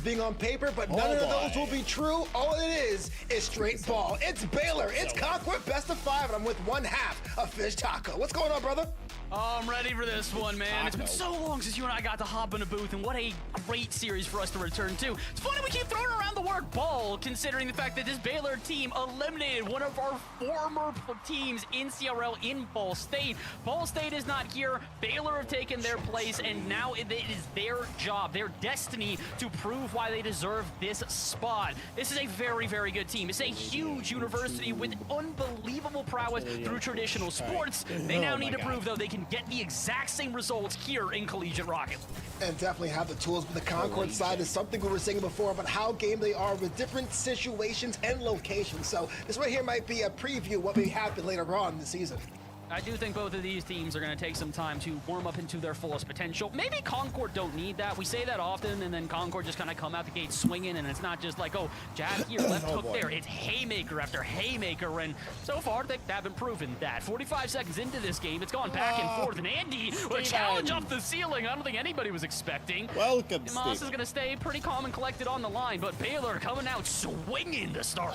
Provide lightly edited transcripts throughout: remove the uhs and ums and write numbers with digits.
being on paper, but none of those will be true. All it is straight ball. It's Baylor, it's Concord, best of 5, and I'm with one half of Fish Taco. What's going on, brother? Oh, I'm ready for this one, man. It's been so long since you and I got to hop in a booth, and what a great series for us to return to. It's funny we keep throwing around the word ball, considering the fact that this Baylor team eliminated one of our former teams in CRL in Ball State. Ball State is not here. Baylor have taken their place, and now it is their job, their destiny, to prove why they deserve this spot. This is a very, very good team. It's a huge university with unbelievable prowess through traditional sports. They now need to prove, though, they can get the exact same results here in Collegiate Rocket. And definitely have the tools, but the Concord side is something we were saying before about how game they are with different situations and locations. So this right here might be a preview of what may happen later on in the season. I do think both of these teams are going to take some time to warm up into their fullest potential. Maybe Concord don't need that. We say that often, and then Concord just kind of come out the gate swinging, and it's not just like, oh, jab here, left hook there. It's haymaker after haymaker, and so far they haven't proven that. 45 seconds into this game, it's gone back and forth, and Andy with a challenge off the ceiling I don't think anybody was expecting. Welcome, Moss is going to stay pretty calm and collected on the line, but Baylor coming out swinging to start.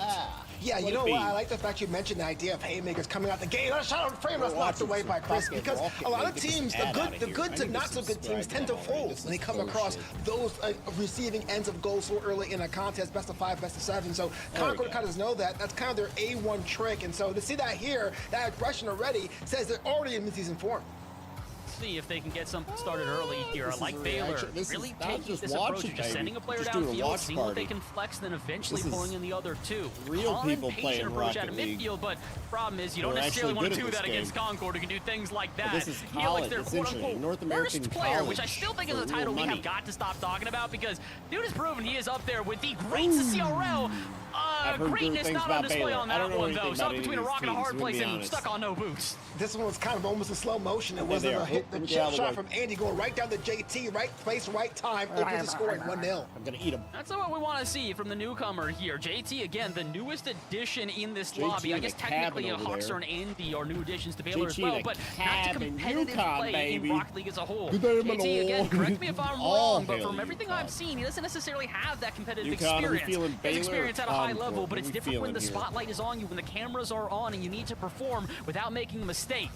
Yeah, you know what? I like the fact you mentioned the idea of haymakers coming out the gate. Let's shot on frame, that's knocked away by Chris, because a lot of teams, the good to not so good teams tend to fold when they come across those receiving ends of goals so early in a contest, best of 5, best of 7. So Concord kind of know that. That's kind of their A1 trick. And so to see that here, that aggression already says they're already in mid-season form. See if they can get something started early here. I like Baylor really taking this approach of just sending a player downfield, seeing what they can flex, then eventually pulling in the other two. Real people playing approach Rocket out of League. midfield, but problem is you don't necessarily want to do that against Concord, who can do things like that. This is Helix, their essentially quote-unquote North American worst player, college which I still think is a title we have got to stop talking about, because dude has proven he is up there with the greats of CRL. Greatness not on display on that one, though. Stuck between a rock and a hard place and stuck on no boots. This one was kind of almost in slow motion. It wasn't a hit. The chip shot from Andy going right down to JT, right place, right time, opens the scoring 1-0. I'm going to eat him. That's what we want to see from the newcomer here. JT, again, the newest addition in this lobby. I guess technically Huxer and Andy are new additions to Baylor as well, but not to competitive play in Rocket League as a whole. JT, again, correct me if I'm wrong, but from everything I've seen, he doesn't necessarily have that competitive experience. His experience at a high level, but it's different when the spotlight is on you, when the cameras are on, and you need to perform without making a mistake.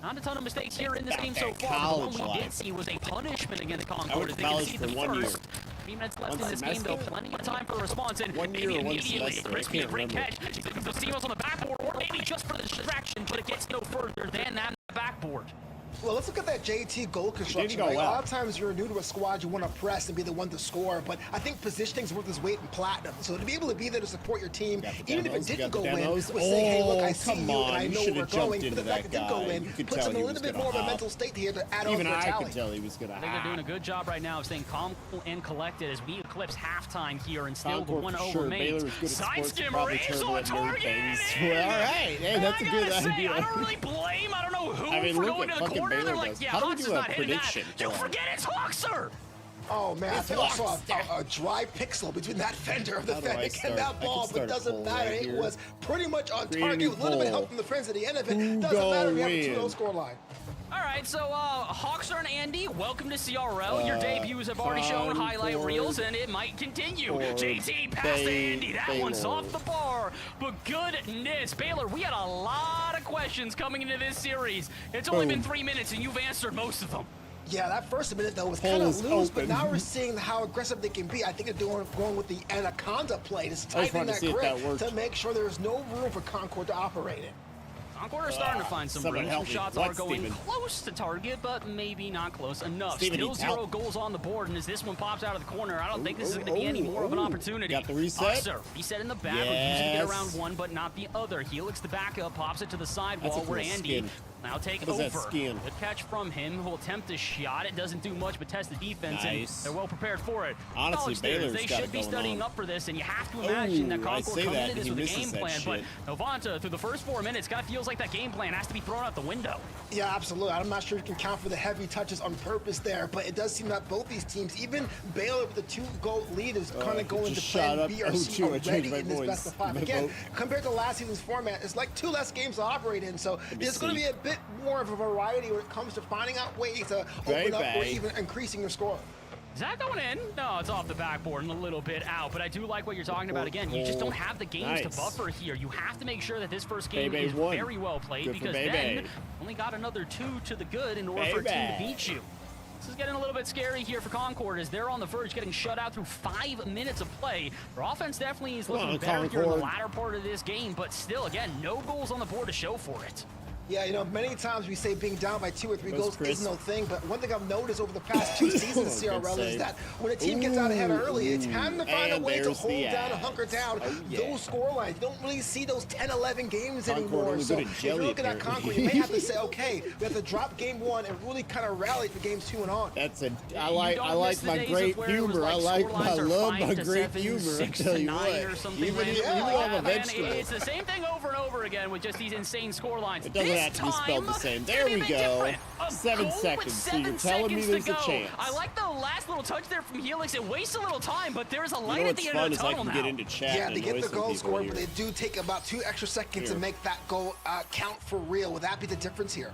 Not a ton of mistakes here in this game so far, but the one we did see was a punishment against Concord. As they can see the first 3 minutes left in this game, though. Plenty of time for a response, and maybe immediately Crispy, a great catch. He's looking for the Seamouth on the backboard, or maybe just for the distraction, but it gets no further than that backboard. Well, let's look at that JT goal construction. Right? A lot of times you're new to a squad, you want to press and be the one to score, but I think positioning's worth its weight in platinum. So to be able to be there to support your team, even if it didn't go in, was saying, hey, look, I see you and I know where we're going. But the fact it did go in puts in a little bit more of a mental state here to add on to the tally. Even I could tell he was going to I think they're doing a good job right now of staying calm and collected as we eclipse halftime here, and still the 1-0 remains. Side skimmer is on target! All right, hey, that's a good idea. I don't really blame, I don't know who for going to the corner. They're like, yeah, Huxer's not hitting that. You forget it's Huxer! Oh man, I think I saw a dry pixel between that fender of the Fennec and that ball, but it doesn't matter. It was pretty much on target with a little bit of help from the friends at the end of it. Doesn't matter, we have a 2-0 score line. All right, so Huxer and Andy, welcome to CRL. Your debuts have already shown highlight reels, and it might continue. JT past Andy, that one's off the bar. But goodness, Baylor, we had a lot of questions coming into this series. It's only been 3 minutes, and you've answered most of them. Yeah, that first minute, though, was kind of loose, but now we're seeing how aggressive they can be. I think they're going with the Anaconda play, just tightening that grip to make sure there's no room for Concord to operate in. Concord are starting to find some room. Some shots are going close to target, but maybe not close enough. Still 0 goals on the board, and as this one pops out of the corner, I don't think this is going to be any more of an opportunity. Got the reset. Reset in the back. We're using it around one, but not the other. Helix the backup, pops it to the sidewall where Andy now take over. Good catch from him. Who'll attempt a shot. It doesn't do much but test the defense, and they're well prepared for it. Honestly, they should be studying up for this, and you have to imagine that Concord coming into this with a game plan. But Novanta, through the first 4 minutes, kind of feels like that game plan has to be thrown out the window. Yeah, absolutely. I'm not sure you can count for the heavy touches on purpose there, but it does seem that both these teams, even Baylor with the 2-goal lead, is kind of going to plan B or C already in this best of 5. Again, compared to last season's format, it's like 2 less games to operate in, so there's going to be a bit more of a variety when it comes to finding out ways to open up or even increasing your score. Is that going in? No, it's off the backboard and a little bit out, but I do like what you're talking about again. You just don't have the games to buffer here. You have to make sure that this first game is very well played because then only got another 2 to the good in order for a team to beat you. This is getting a little bit scary here for Concord as they're on the verge getting shut out through 5 minutes of play. Their offense definitely is looking better here in the latter part of this game, but still, again, no goals on the board to show for it. Yeah, you know, many times we say being down by 2 or 3 goals is no thing, but one thing I've noticed over the past 2 seasons of CRL is that when a team gets out ahead early, it's time to find a way to hold down and hunker down those score lines. You don't really see those 10, 11 games anymore. So if you're looking at Concord, you may have to say, okay, we have to drop game 1 and really kind of rally for games 2 and on. That's a, I like my great humor. I love my great humor. I tell you what, even on the vegetable. It's the same thing over and over again with just these insane score lines. It doesn't have to be spelled the same. There we go. 7 seconds. So you're telling me there's a chance. I like the last little touch there from Helix. It wastes a little time, but there's a light at the end of the tunnel now. Get into chat. Yeah, they get the goal scored, but they do take about 2 extra seconds to make that goal count for real. Would that be the difference here?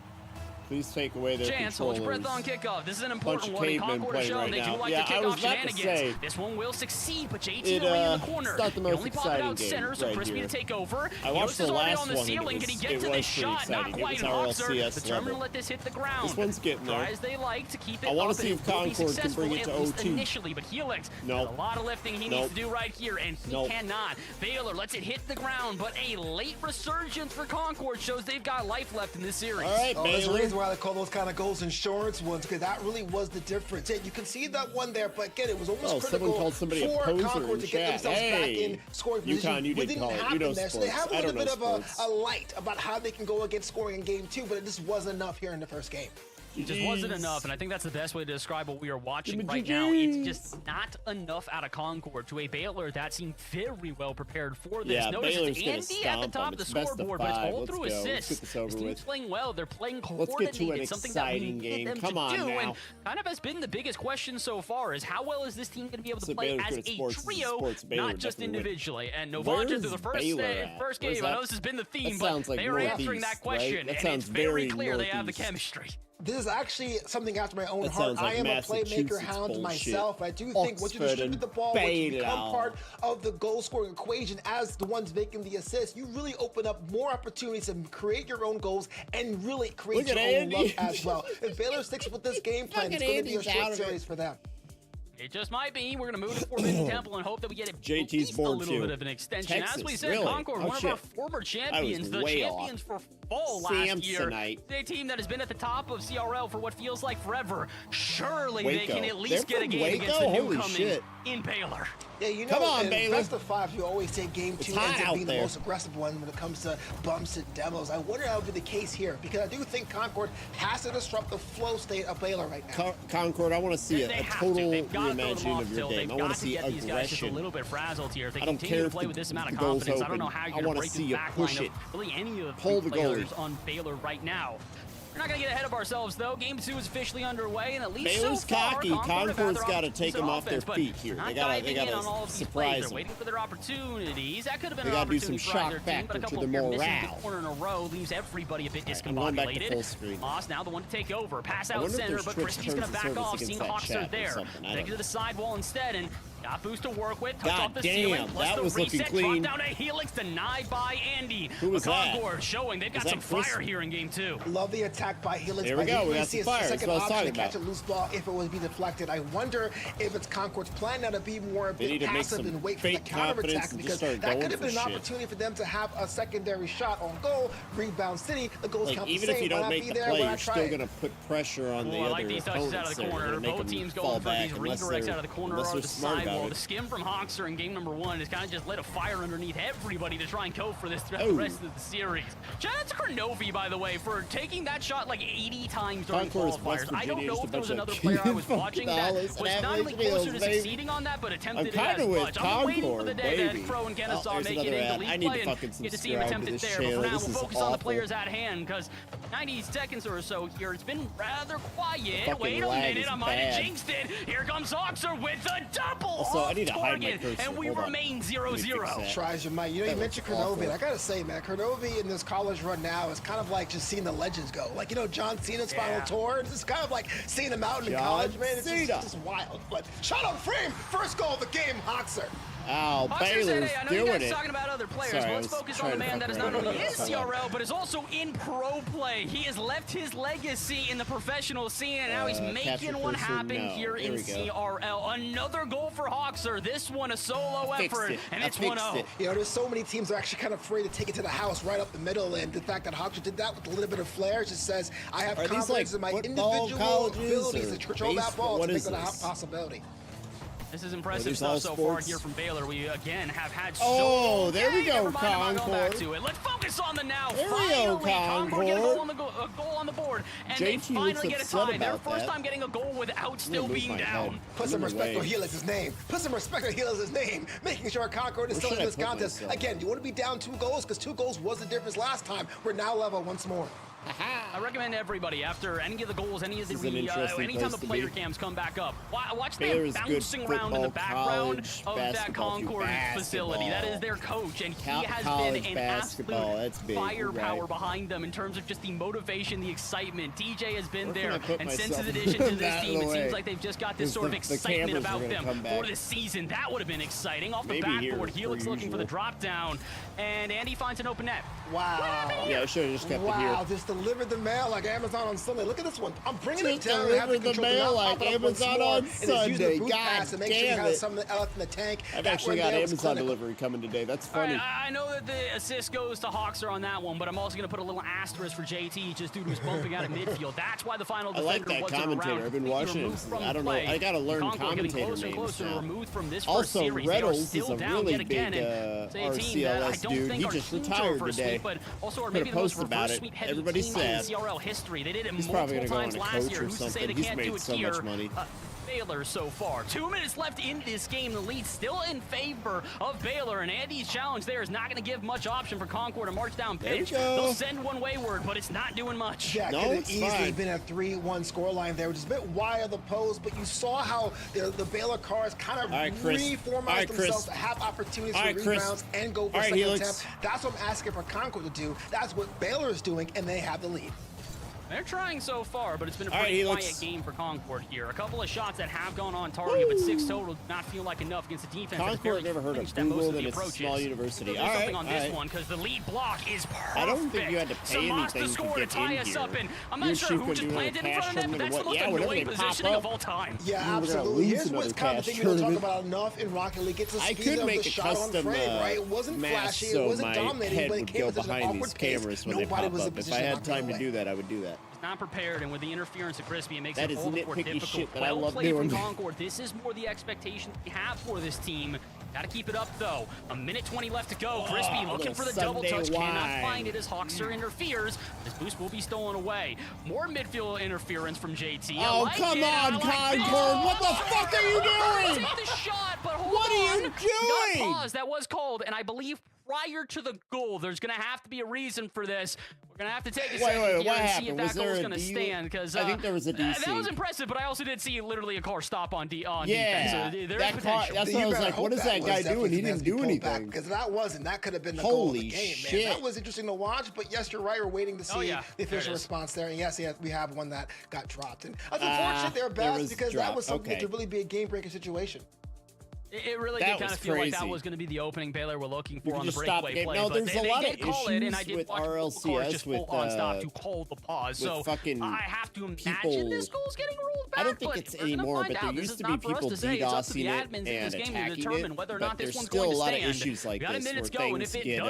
Please take away their Chance, hold your breath on kickoff. This is an important one. Concord has shown they do like the kickoff shenanigans. This one will succeed, but JT away in the corner. It's not the most only pop it out center, so Crispy to take over. I watched the last one. On the ceiling. Can he get to this shot? Not quite. Hawkser determined to let this hit the ground. This one's getting there. As they like to keep it I want to see if Concord can bring it to OT. Initially, but Helix a lot of lifting he needs to do right here, and he cannot. Baylor lets it hit the ground, but a late resurgence for Concord shows they've got life left in this series. All right, Baylor. There's a reason why they call those kind of goals insurance ones, because that really was the difference. Yeah, you can see that one there, but again, it was almost critical for Concord to get themselves back in scoring position. You didn't call it. You know sports. So they have a little bit of a light about how they can go against scoring in game 2, but it just wasn't enough here in the first game. It just wasn't enough, and I think that's the best way to describe what we are watching right now. It's just not enough out of Concord to a Baylor that seemed very well prepared for this. Notice it's Andy at the top of the scoreboard, but it's all through assists. This team's playing well. They're playing coordinated. It's something that we needed them to do, and kind of has been the biggest question so far is how well is this team going to be able to play as a trio, not just individually. And Novanja through the first game, I know this has been the theme, but they are answering that question, and it's very clear they have the chemistry. This is actually something after my own heart. I am a playmaker hound myself. I do think once you distribute the ball, once you become part of the goal scoring equation as the ones making the assist, you really open up more opportunities to create your own goals and really create your own luck as well. If Baylor sticks with this game plan, it's going to be a short series for them. It just might be. We're going to move to Forbidden Temple and hope that we get JT's a little bit of an extension. Texas, as we said, Concord, one of our former champions, the champions for fall last year. A team that has been at the top of CRL for what feels like forever. Surely they can at least get a game against the newcomers in Baylor. Yeah, you know, in best of 5, you always say game 2 ends up being the most aggressive one when it comes to bumps and demos. I wonder how it would be the case here, because I do think Concord has to disrupt the flow state of Baylor right now. Concord, I want to see a total reimagining of your game. I want to see aggression. These guys just a little bit frazzled here. If they I don't continue care to play with this amount of confidence, I don't know how you're going to break the back line of really any of the players on Baylor right now. We're not going to get ahead of ourselves, though. Game 2 is officially underway, and at least Baylor's so far, cocky. Concord's got to take them off their feet here. They got to surprise them. They're waiting for their opportunities. That could have been an opportunity for either team, but a couple of misses in the corner in a row leaves everybody a bit discombobulated. Moss now the one to take over. Pass out center, but Crispy's going to back off. Seeing Hawkser there. Take it to the sidewall instead, and got Boost to work with. Touch off the ceiling, plus the reset. Drop down a Helix, denied by Andy. Who was that? Concord showing they've got some fire here in game 2. Love the attack by Helix. There we go. We got some fire. That's what I was talking about. Catch a loose ball if it would be deflected. I wonder if it's Concord's plan now to be more a bit passive and wait for the counterattack, because that could have been an opportunity for them to have a secondary shot on goal. Rebound City. The goals count the same. Even if you don't make the play, you're still going to put pressure on the other. I like these touches out of the corner. Both teams going for these redirects out of the corner or the sidewall. The skim from Hawkser in game number 1 has kind of just lit a fire underneath everybody to try and go for this throughout the rest of the series. Shout out to Kronovi, by the way, for taking that shot like 80 times during qualifiers. I don't know if there was another player I was watching that was not only closer to succeeding on that, but attempted it as much. I'm waiting for the day that Crow and Kennesaw make it into league play and get to see him attempt it there. But for now, we'll focus on the players at hand, because 90 seconds or so here, it's been rather quiet. Wait a minute, I might have jinxed it. Here comes Hawkser with a double Also, I need to hide my cursor. And we remain 0-0. Tries your might. You know, you mentioned Kurnovi. I gotta say, man, Kurnovi in this college run now is kind of like just seeing the legends go. Like, you know, John Cena's final tour. It's just kind of like seeing him out in college, man. It's just wild. But shot on frame. First goal of the game, Hoxer. Oh, Baylor's doing it. I know you guys are talking about other players, but let's focus on the man that is not only in CRL, but is also in pro play. He has left his legacy in the professional scene, and now he's making one happen here in CRL. Another goal for Hoxer. This one a solo effort, and it's 1-0. You know, there's so many teams that are actually kind of afraid to take it to the house right up the middle, and the fact that Hoxer did that with a little bit of flair just says, I have confidence in my individual abilities to control that ball to make it a possibility. This is impressive stuff so far here from Baylor. We, again, have had so... Oh, there we go, Concord. Let's focus on the now. There we go, Concord get a goal on the board. And they finally get a tie. Their first time getting a goal without still being down. Put some respect on Helix's name. Put some respect on Helix's name. Making sure Concord is still in this contest. Again, you want to be down 2 goals because 2 goals was the difference last time. We're now level once more. I recommend everybody, after any of the goals, any of the anytime the player cams come back up, watch them bouncing around in the background of that Concord facility. That is their coach, and he has been an absolute firepower behind them in terms of just the motivation, the excitement. DJ has been there, and since his addition to this team, it seems like they've just got this sort of excitement about them for this season. That would have been exciting. Off the backboard, Helix looking for the drop down, and Andy finds an open net. Wow. Yeah, I should have just kept it here. Wow, just delivered the mail like Amazon on Sunday. Look at this one. I'm bringing it down. Delivered the mail like Amazon on Sunday. God damn it. Something else in the tank. I've actually got Amazon delivery coming today. That's funny. I know that the assist goes to Hoxer on that one, but I'm also going to put a little asterisk for JT just due to his bumping out of midfield. That's why the final defender wasn't around. I like that commentator. I've been watching him. I don't know. I got to learn commentator names now. Also, Reynolds is a really big RCLS dude. He just retired today. But also, maybe the most reverse sweep heavy team in CRL history. They did it multiple times last year. Who's to say they can't do it here? Baylor so far. 2 minutes left in this game. The lead still in favor of Baylor, and Andy's challenge there is not going to give much option for Concord to march down pitch. They'll send one wayward, but it's not doing much. Yeah, could have easily been a 3-1 scoreline there, which is a bit wide of the post, but you saw how the Baylor cars kind of reformat themselves to have opportunities for rebounds and go for a second attempt. That's what I'm asking for Concord to do. That's what Baylor is doing, and they have the lead. They're trying so far, but it's been a pretty quiet game for Concord here. A couple of shots that have gone on target, but 6 total do not feel like enough against the defense. Concord never heard of Google, and it's a small university. All right, on this one because the lead block is perfect. I don't think you had to pay anything to get in here. I'm not sure who just planted in front of them, but that's the most annoying positioning of all time. Yeah, absolutely. Here's what's kind of the thing we don't talk about enough in Rocket League. It's the speed of the shot on frame, right? It wasn't flashy, it wasn't dominating, but it came with an awkward pace. Nobody was in position. If I had time to do that, I would do that. Not prepared, and with the interference of Crispy, it makes it all the more difficult. Shit that I love play doing. from Concord. This is more the expectation we have for this team. Got to keep it up, though. A minute 20 left to go. Crispy looking for the double touch. Cannot find it as Hoxer interferes. This boost will be stolen away. More midfield interference from JT. Oh, come on, Concord. What the fuck are you doing? Take the shot, but hold on. What are you doing? We got a pause. That was called, and I believe prior to the goal, there's going to have to be a reason for this. We're going to have to take a second here and see if that goal's going to stand. Because I think there was a DC. That was impressive, but I also did see literally a car stop on defense. Yeah, so that car, that's what I was like, what is that guy doing? He didn't do anything. Because that could have been the goal of the game, man. That was interesting to watch, but yes, you're right. We're waiting to see the official response there. And yes, we have one that got dropped. And that's unfortunate they're bad because that was something that could really be a game-breaking situation. It really did kind of feel like that was going to be the opening Baylor were looking for on the breakaway play. No, but there's a lot of issues with RLCS just full on stop to call the pause. So I have to imagine this goal's getting ruled back. I don't think it's anymore, but there used to be people DDoSing it and attacking it. But there's still a lot of issues like this where things get,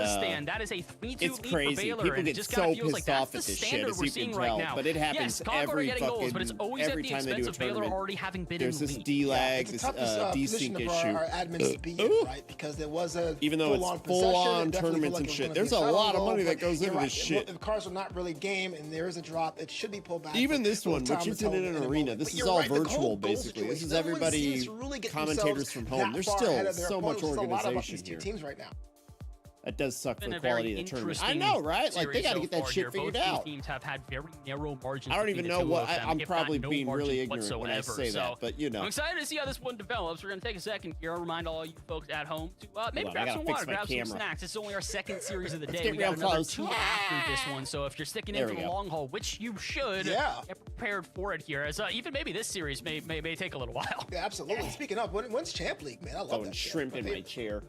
it's crazy. People get so pissed off at this shit, as you can tell. But it happens every time they do a tournament. There's this D-lag, this desync issue. Our admins to be in, right? Because there was a even though it's full-on tournaments and shit, there's a lot of money that goes into this shit. If cars are not really game and there is a drop, it should be pulled back. Even this one, which isn't in an arena, this is all virtual, basically. This is everybody, commentators from home. There's still so much organization here. Teams right now. That does suck for the quality of the tournament. I know, right? Like, they got to get that shit figured out. Both teams have had very narrow margins. I don't even know what. I'm probably being really ignorant when I say that, but you know. I'm excited to see how this one develops. We're going to take a second here. I'll remind all you folks at home to maybe grab some water, grab some snacks. This is only our second series of the day. We got another 2 after this one, so if you're sticking in for the long haul, which you should, get prepared for it here. As even maybe this series may take a little while. Yeah, absolutely. Speaking of, when's Champ League, man? I love that shrimp in my chair.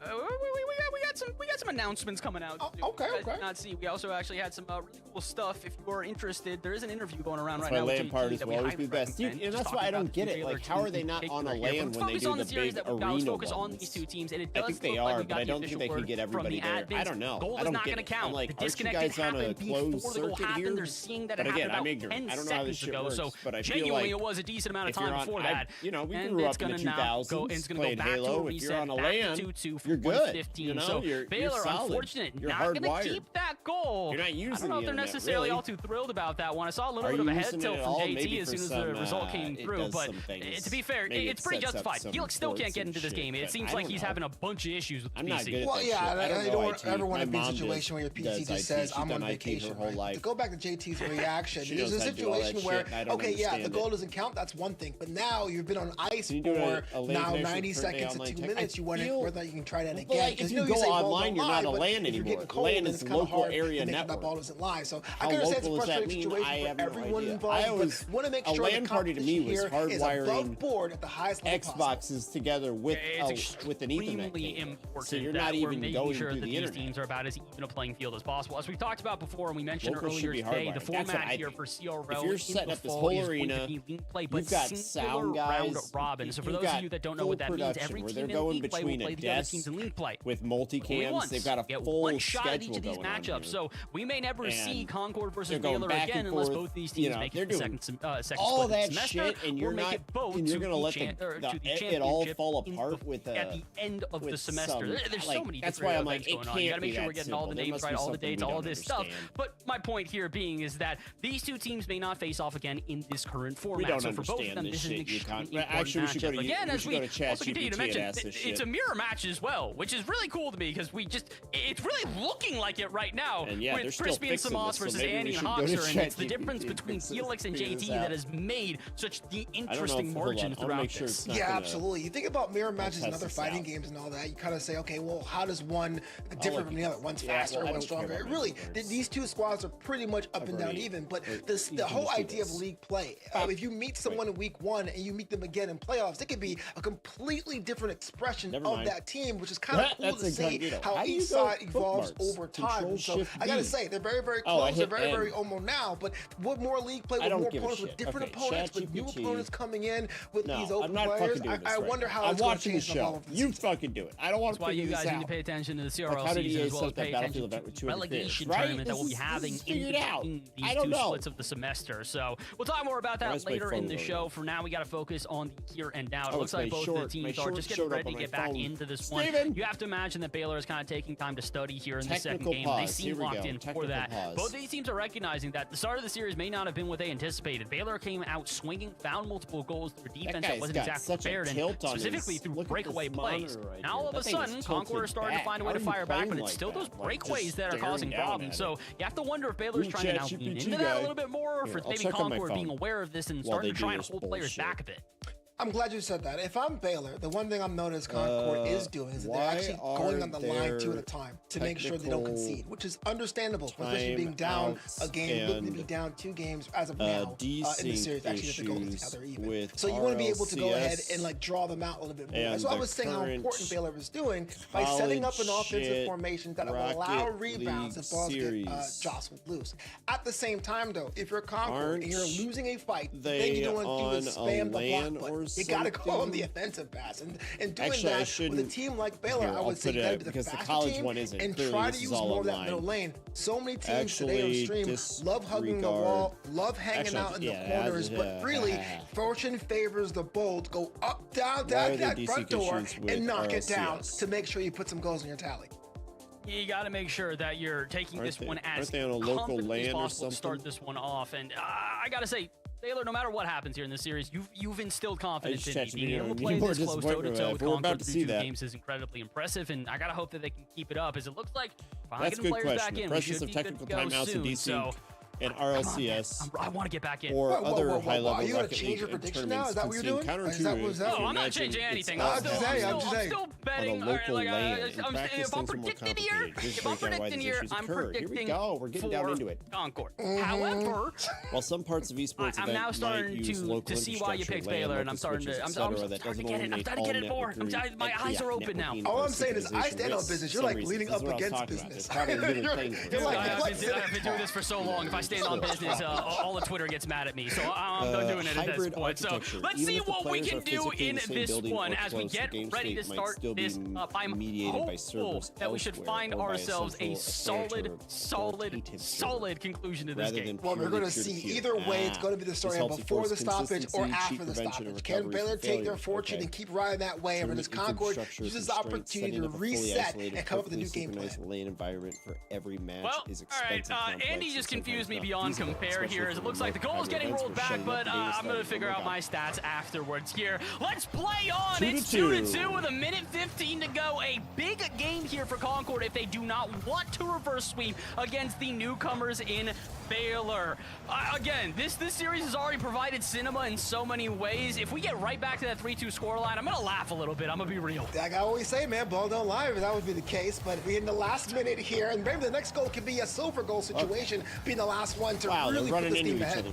We got some announcements coming out. Okay. Not see. We also actually had some really cool stuff. If you are interested, there is an interview going around right now. LAN parties will always be best. And that's why I don't get it. Like, how are they not on a LAN when they do the big arena focus on these two teams, and it does I think they are, but I don't think they can get everybody there. I don't know. Gold I don't is not get going to count. Like, the disconnect aren't you guys on a closed circuit here? They're seeing that but it again, happened I'm ignorant. I don't know how this shit works, but I feel like it was a decent amount of time before that. You know, we grew up in the 2000s playing Halo. If you're on a LAN, you're good. You know, you're solid. Unfortunate, you're not going to keep that goal. You're not using I don't know if they're necessarily all too thrilled about that one. I saw a little bit of a head tilt from JT as soon as the result came through, but to be fair, it's pretty justified. Helix still can't get into this game. It seems like he's having a bunch of issues with the PC. Well, yeah, I don't ever want to be in a situation where your PC just says, I'm on vacation. To go back to JT's reaction, there's a situation where, okay, yeah, the goal doesn't count, that's one thing, but now you've been on ice for now 90 seconds to 2 minutes, you wonder whether you can try that again. If you go online, you're not a LAN anymore. LAN is local area network. That ball doesn't lie. So I can understand it's a frustrating situation for everyone involved, but want to make sure a LAN party to me was hardwiring board at the highest level Xboxes together with an Ethernet cable. So you're not even going through the internet. These teams are about as even a playing field as possible. As we talked about before, and we mentioned earlier today, the format here for CRL if you're setting up this whole arena, you've got sound guys, robin. So for those of you that don't know what that means, every team in league play will play the other teams in league play with multicams. They've got a full schedule these going matchups. on. So we may never see Concord versus Baylor again unless both of these teams make it to the second all split that semester, shit, and you're not, and you're gonna let it all fall apart with at the end of the semester. There's so many that's why I'm like, it can't. You gotta make sure we're getting all the names right, all the dates, all this stuff. But my point here being is that these two teams may not face off again in this current format. We don't so for both of them, this is an extremely actually, we should go to again, as we also continue to mention, it's a mirror match as well, which is really cool to me because it's really looking like it right now with Crispy and Samos versus Annie and Hoxer, and it's the difference between Helix and JT that has made such the interesting margin throughout this. Yeah, absolutely. You think about mirror matches and other fighting games and all that, you kind of say, okay, well, how does one differ from the other? One's faster, one's stronger. Really, these two squads are pretty much up and down even, but the whole idea of league play, if you meet someone in week 1 and you meet them again in playoffs, it could be a completely different expression of that team, which is kind of cool to see how each side evolves over time. So I gotta say, they're very, very close. They're very, very almost now, but what more league play with more opponents, with different opponents, with new opponents coming in with these open players? I wonder how it's going to change the whole of the season. You fucking do it. I don't want to figure this out. That's why you guys need to pay attention to the CRL season as well as pay attention to the relegation tournament that we'll be having in between these two splits of the semester. So we'll talk more about that later in the show. For now, we got to focus on the here and now. It looks like both the teams are just getting ready to get back into this one. You have to imagine that Baylor is kind of taking time to study here in the second game. They seem locked in for that. Both of these teams are recognizing that the start of the series may not have been what they anticipated. Baylor came out swinging, found multiple goals through defense that wasn't exactly prepared, and specifically through breakaway plays. Now all of a sudden, Concord is starting to find a way to fire back, but it's still those breakaways that are causing problems. So you have to wonder if Baylor's trying to now lean into that a little bit more, or if maybe Concord being aware of this and starting to try and hold players back a bit. I'm glad you said that. If I'm Baylor, the one thing I'm noticing Concord is doing is that they're actually going on the line 2 at a time to make sure they don't concede, which is understandable, especially being down a game, looking to be down 2 games as of now in the series. Actually, if they go together even. So you want to be able to go ahead and like draw them out a little bit more. That's what I was saying how important Baylor is doing by setting up an offensive formation that will allow rebounds if balls get jostled loose. At the same time, though, if you're Concord and you're losing a fight, then you don't want to do is spam the block button. You got to go on the offensive pass, and doing that with a team like Baylor, I would say you got to be the faster team and try to use more of that middle lane. So many teams today on stream love hugging the wall, love hanging out in the corners, but really, fortune favors the bold. Go up, down that front door and knock it down to make sure you put some goals in your tally. You got to make sure that you're taking this one as on a local confidently as land or possible something? to start this one off. And I got to say, Baylor, no matter what happens here in this series, you've instilled confidence in me. Being Being able to play this close toe-to-toe with Concord through 2 games is incredibly impressive, and I gotta hope that they can keep it up, as it looks like finally getting players back in. Presence of technical timeouts in DC and RLCS. I want to get back in. Or other high-level Are you going to change your prediction now? Is that what you're doing? No, I'm not changing anything. I'm still betting. On a local land. If I'm predicting here, I'm predicting here we go. We're getting down into it. Concord. However, while some parts of esports I'm now starting to see why you picked Baylor, and I'm starting to get it. I'm starting to get it more. My eyes are open now. All I'm saying is I stand on business. You're like leaning up against business. I've been doing this for so long. If I stand on business, all of Twitter gets mad at me, so I'm done doing it at this point. So let's see what we can do in this one as we get ready to start this up. I'm hopeful that we should find ourselves a solid conclusion to this game. Well, we're going to see either way. It's going to be the story of before the stoppage or after the stoppage. Can Baylor take their fortune and keep riding that way, and this Concord uses the opportunity to reset and come up with a new game plan? Lane environment for every match is expensive. All right, Andy just confused me beyond compare here, as it looks like the goal is getting rolled back, but I'm going to figure out my stats afterwards here. Let's play on. It's 2-2 with 1:15 to go. A big game here for Concord if they do not want to reverse sweep against the newcomers in Baylor. Again, this series has already provided cinema in so many ways. If we get right back to that 3-2 scoreline, I'm going to laugh a little bit. I'm going to be real. Like I always say, man, ball don't lie if that would be the case, but we're in the last minute here, and maybe the next goal could be a silver goal situation, being the last one to really put this team ahead.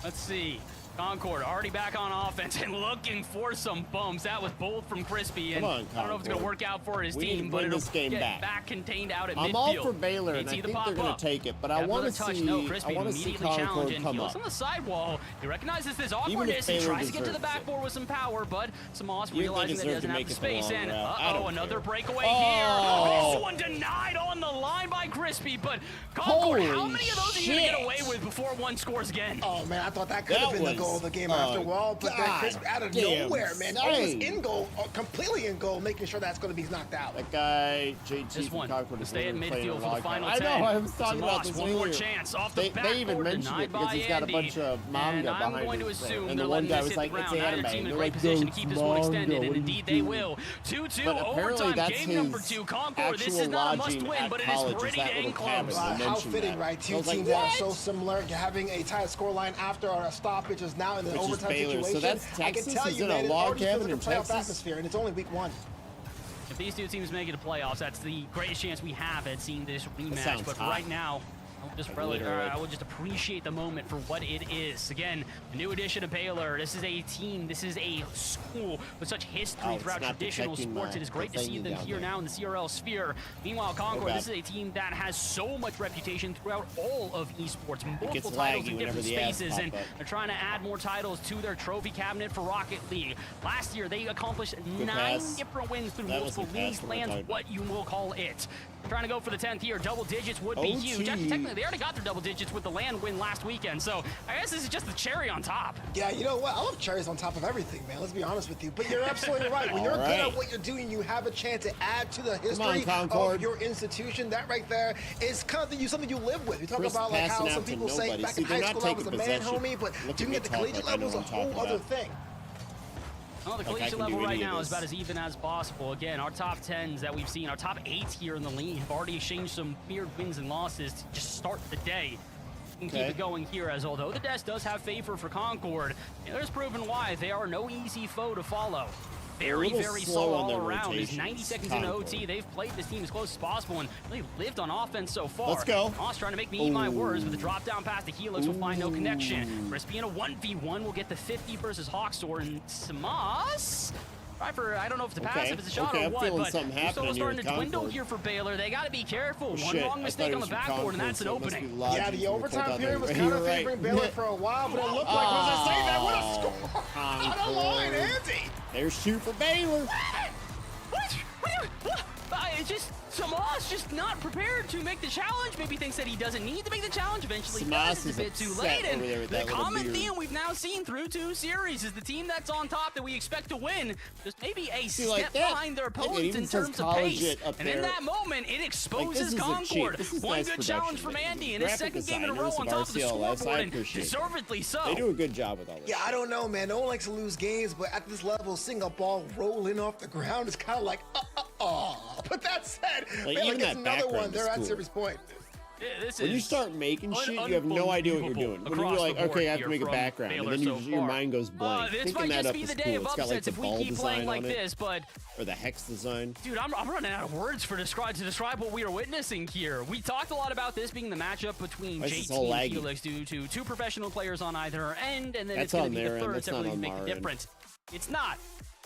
Let's see. Concord already back on offense and looking for some bumps. That was bold from Crispy, and I don't know if it's going to work out for his team, but it'll get back contained out at midfield. I'm all for Baylor, and I think they're going to take it, but I want to see Concord come up. On the sidewall, he recognizes this awkwardness and tries to get to the backboard with some power, but Samos realizing that he doesn't have the space, and another breakaway here. This one denied on the line by Crispy, but Concord, how many of those are you going to get away with before one scores again? Oh, man, I thought that could have been the goal of the game after a while, but then Crispy out of nowhere, man, almost in goal, completely in goal, making sure that's going to be knocked out. That guy, JT this one, Concord, stay at midfield for the final 10. I know, I was talking about this one more chance off the backboard. They even mentioned it because he's got a bunch of manga behind him. I'm going to assume and the one guy was like, it's anime. Team in a great position to keep this one extended, and indeed they will. 2-2 overtime, game number 2. Concord, this is not a must-win, but it is pretty dang close. How fitting, right? Two teams that are so similar, having a tight scoreline after a stoppage is now in the overtime situation. So that's Texas. I can tell you, man, it already feels like a playoff atmosphere, and it's only week 1. If these two teams make it to playoffs, that's the greatest chance we have at seeing this rematch. But right now, I will just appreciate the moment for what it is. Again, the new addition of Baylor. This is a team, this is a school with such history throughout traditional sports. It is great to see them here now in the CRL sphere. Meanwhile, Concord, this is a team that has so much reputation throughout all of esports. Multiple titles in different spaces, and they're trying to add more titles to their trophy cabinet for Rocket League. Last year, they accomplished 9 different wins through multiple leagues, lands, what you will call it. Trying to go for the 10th here. Double digits would be huge. Actually, technically, they already got their double digits with the land win last weekend, so I guess this is just the cherry on top. Yeah, you know what? I love cherries on top of everything, man. Let's be honest with you. But you're absolutely right. When you're good at what you're doing, you have a chance to add to the history of your institution. That right there is kind of something you live with. You talk about like how some people say back in high school I was a man, homie, but doing it at the collegiate level is a whole other thing. Well, the collegiate level right now is about as even as possible. Again, our top 10s that we've seen, our top 8s here in the league have already exchanged some weird wins and losses to just start the day. We can keep it going here, as although the desk does have favor for Concord, there's proven why. They are no easy foe to follow. Very slow all around. It's 90 seconds into OT. They've played this team as close as possible and really lived on offense so far. Let's go. Moss trying to make me eat my words, but the drop down pass to Helix will find no connection. Crispy in a 1v1 will get the 50 versus Hawkstor, and Samas. Try for, I don't know if it's a pass, if it's a shot or what, but we're still starting to dwindle here for Baylor. They got to be careful. One wrong mistake on the backboard, and that's an opening. Yeah, the overtime period was kind of favoring Baylor for a while, but it looked like, once I say that, what a score! Out of line, Andy! There's 2 for Baylor. What? It's just, Samas just just not prepared to make the challenge. Maybe thinks that he doesn't need to make the challenge. Eventually does. It's a bit too late. And the common theme we've now seen through 2 series is the team that's on top that we expect to win just maybe a step behind their opponents in terms of pace. And in that moment, it exposes Concord. One good challenge from Andy in his second game in a row on top of the scoreboard, and deservedly so. They do a good job with all this. Yeah, I don't know, man. No one likes to lose games, but at this level, seeing a ball roll in off the ground is kind of like, But that said, Baylor gets another one. They're at service point. When you start making shit, you have no idea what you're doing. When you're like, okay, I have to make a background, and then your mind goes blank. This might just be the day of upsets if we keep playing like this, but... Or the hex design. Dude, I'm running out of words to describe what we are witnessing here. We talked a lot about this being the matchup between JT and Felix due to 2 professional players on either end, and then it's going to be the third to really make a difference. It's not.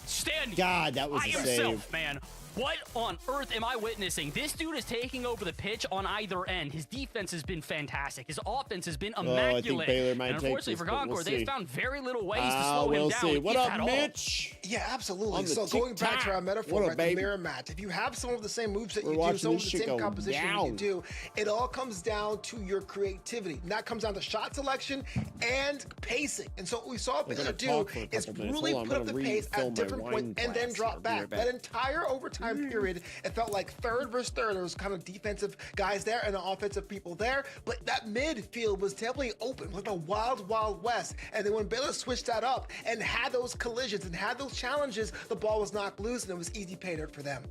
Stand. God, that was a save. Yourself, man. What on earth am I witnessing? This dude is taking over the pitch on either end. His defense has been fantastic. His offense has been immaculate. I think Baylor might and unfortunately take this, for Concord, they've found very little ways to slow him down. See. What up, Mitch? Yeah, absolutely. So going back to our metaphor, right, the mirror match. If you have some of the same moves that you do, some of the same composition you do, it all comes down to your creativity. And that comes down to shot selection and pacing. And so what we saw Baylor do is really put up the pace at different points and then drop back. That entire overtime period, it felt like third versus third. There was kind of defensive guys there and the offensive people there, but that midfield was definitely open, like the wild, wild west. And then when Baylor switched that up and had those collisions and had those challenges, the ball was knocked loose and it was easy pay dirt for them.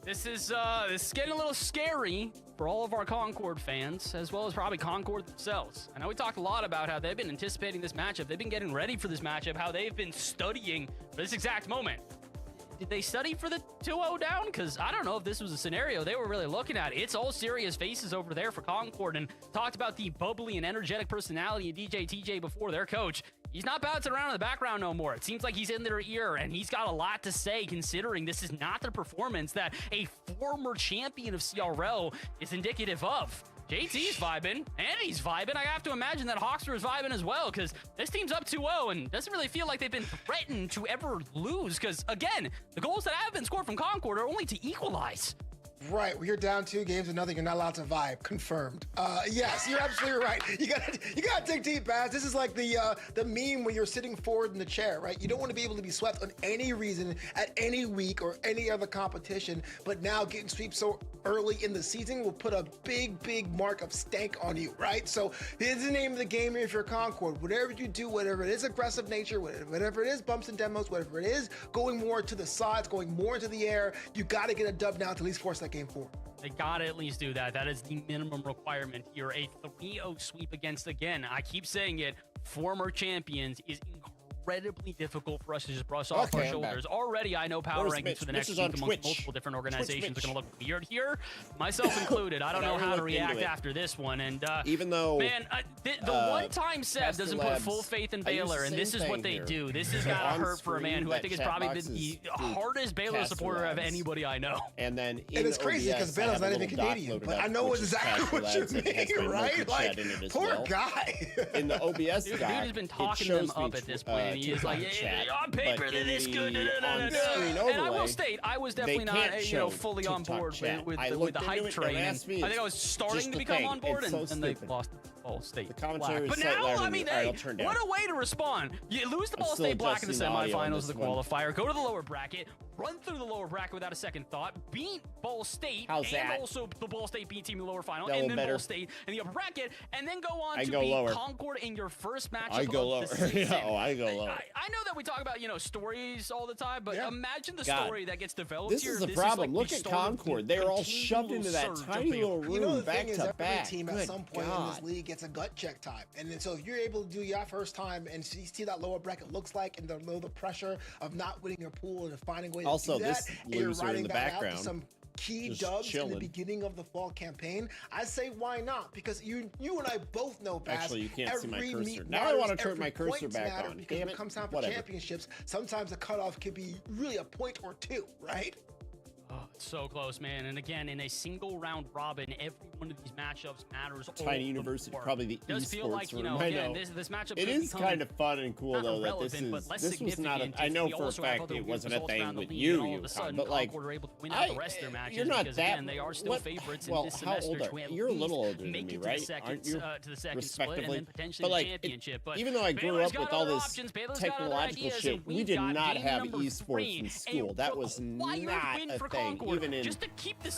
This is getting a little scary for all of our Concord fans, as well as probably Concord themselves. I know we talked a lot about how they've been anticipating this matchup. They've been getting ready for this matchup, how they've been studying for this exact moment. Did they study for the 2-0 down? Because I don't know if this was a scenario they were really looking at. It's all serious faces over there for Concord, and talked about the bubbly and energetic personality of DJ TJ before, their coach. He's not bouncing around in the background no more. It seems like he's in their ear, and he's got a lot to say, considering this is not the performance that a former champion of CRL is indicative of. JT's vibing, Andy's vibing. I have to imagine that Hawkster is vibing as well, because this team's up 2-0 and doesn't really feel like they've been threatened to ever lose, because, again, the goals that have been scored from Concord are only to equalize. Right, you're down 2-0, you're not allowed to vibe. Confirmed. Yes, you're absolutely right. You gotta take deep baths. This is like the meme when you're sitting forward in the chair, right? You don't want to be able to be swept on any reason at any week or any other competition, but now getting swept so early in the season will put a big mark of stank on you, right? So here's the name of the game if you're Concord. Whatever you do, whatever it is, aggressive nature, whatever it is, bumps and demos, whatever it is, going more to the sides, going more into the air, you gotta get a dub now to at least force that game forward. They gotta at least do that. That is the minimum requirement here. A 3-0 sweep against, again, I keep saying it, former champions is incredibly difficult for us to just brush off our shoulders. Already, I know power rankings for the next week amongst multiple different organizations are going to look weird here, myself included. I don't know how to react after this one. And even though, man, the one-time Seb doesn't put full faith in Baylor, and this is what they do. This has got to hurt for a man who I think has probably been the hardest Baylor supporter of anybody I know. And then it's crazy because Baylor's not even Canadian, but I know exactly what you mean, right? Like, poor guy. In the OBS dude has been talking them up at this point. He is like, on paper, they're this good. And I will state, I was definitely not, fully on board with the hype train. I think I was starting to become on board, and they lost the Ball State Black. But now, I mean, hey, what a way to respond. You lose the Ball State Black in the semifinals of the qualifier, go to the lower bracket, run through the lower bracket without a second thought, beat Ball State, and also the Ball State B team in the lower final, and then Ball State in the upper bracket, and then go on to beat Concord in your first matchup of the season. I go lower. I know that we talk about, stories all the time, but imagine the story that gets developed here. This is the problem. Look at Concord. They're all shoved into that tiny little room back to back. Every team at some point in this league gets a gut check time. And then so if you're able to do your first time and see that lower bracket looks like, and the pressure of not winning your pool and finding ways to do that, this loser in the background, some key dubs in the beginning of the fall campaign, I say why not? Because you and I both know, Baz, actually you can't see my cursor. Now I want to turn my cursor back on. Because when it comes time for championships, sometimes the cutoff could be really a point or two, right? Oh, it's so close, man. And again, in a single round robin, every one of these matchups matters. Tiny University, probably the esports like, room. I know. This matchup it is kind of fun and cool though that this was not a. I know for a fact it wasn't a thing with you, but like, you're not that. They are still favorites in this how semester. old are you? You're a little older than me, right? Aren't you? Respectively, but like, even though I grew up with all this technological shit, we did not have esports in school. That was not a thing, even in.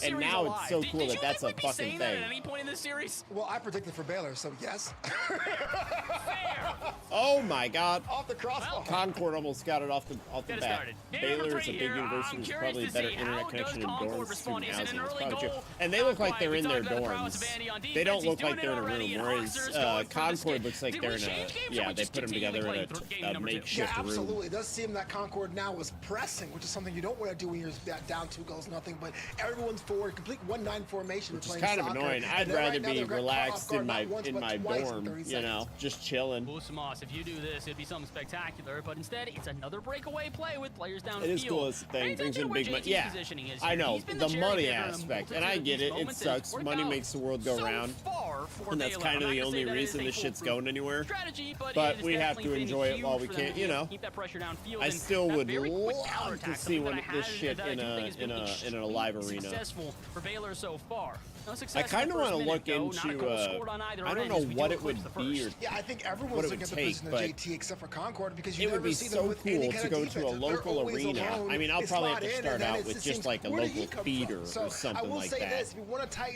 And now it's so cool that that's a fucking thing. At any point in this series? Well, I predicted for Baylor, so yes. Oh my God! Off the crossbar. Concord almost got it off the bat. Baylor is a big university with probably better internet connection in dorms, student housing. It's probably true. And they look like they're in their dorms. They don't look like they're in a room. Whereas Concord looks like they're in a. Yeah, they put them together in a makeshift room. Absolutely. It does seem that Concord now is pressing, which is something you don't want to do when you're down 2 goals, nothing. But everyone's forward, complete 1-9 formation. Which is kind of annoying. I'd rather be relaxed in my dorm, you know, just chilling. If you do this, it'd be something spectacular. But instead, it's another breakaway play with players down. It is cool as a thing. Brings in big money. Yeah, I know the money aspect, and I get it. It sucks. Money makes the world go round, and that's kind of the only reason this shit's going anywhere. But we have to enjoy it while we can. You know, I still would love to see this shit in a live arena. For Baylor so far. I kind of want to look into. I don't know what it would be. Yeah, I think everyone's looking at the position of JT except for Concord because you never see them with any kind of defense. It would be so cool to go to a local arena. I mean, I'll probably have to start out with just like a local theater or something like that.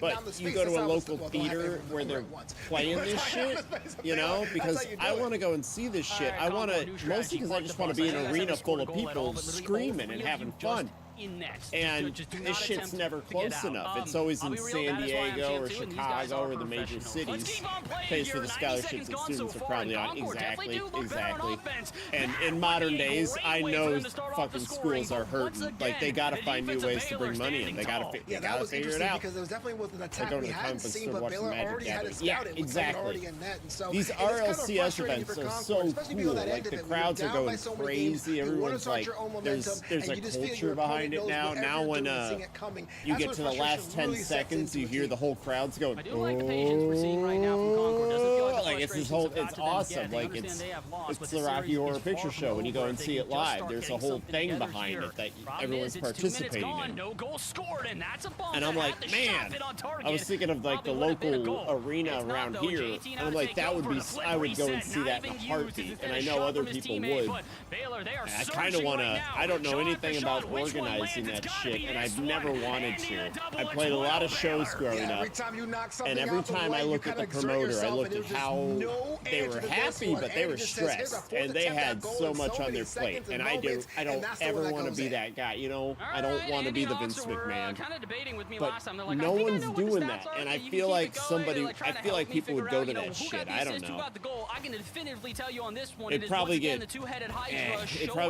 But you go to a local theater where they're playing this shit, you know, because I want to go and see this shit. I want to, mostly because I just want to be in an arena full of people screaming and having fun. And this shit's never close enough. It's always in San Diego or Chicago or the major cities. Pays for the scholarships that students are probably on. Exactly. And in modern days, I know fucking schools are hurting. Like, they gotta find new ways to bring money in. They gotta figure it out. Because there was definitely wasn't an attack we hadn't seen, but Baylor already had it scouted. Yeah, exactly. These RLCS events are so cool. Like, the crowds are going crazy. Everyone's like, there's a culture behind it now. Now when you get to the last 10 seconds, you hear the whole crowd's going, oh, like it's this whole, it's awesome. Like it's the Rocky Horror Picture Show when you go and see it live. There's a whole thing behind it that everyone's participating in. And I'm like, man, I was thinking of like the local arena around here. And I'm like, that would be, I would go and see that in a heartbeat. And I know other people would. And I kind of want to, I don't know anything about organizing that shit, and I've never wanted to. I played a lot of shows growing up, and every time I look at the promoter, I look at how they were happy, but they were stressed, and they had so much on their plate. And I don't ever want to be that guy, you know? I don't want to be the Vince McMahon. But no one's doing that, and I feel like people would go to that shit. I don't know. It'd probably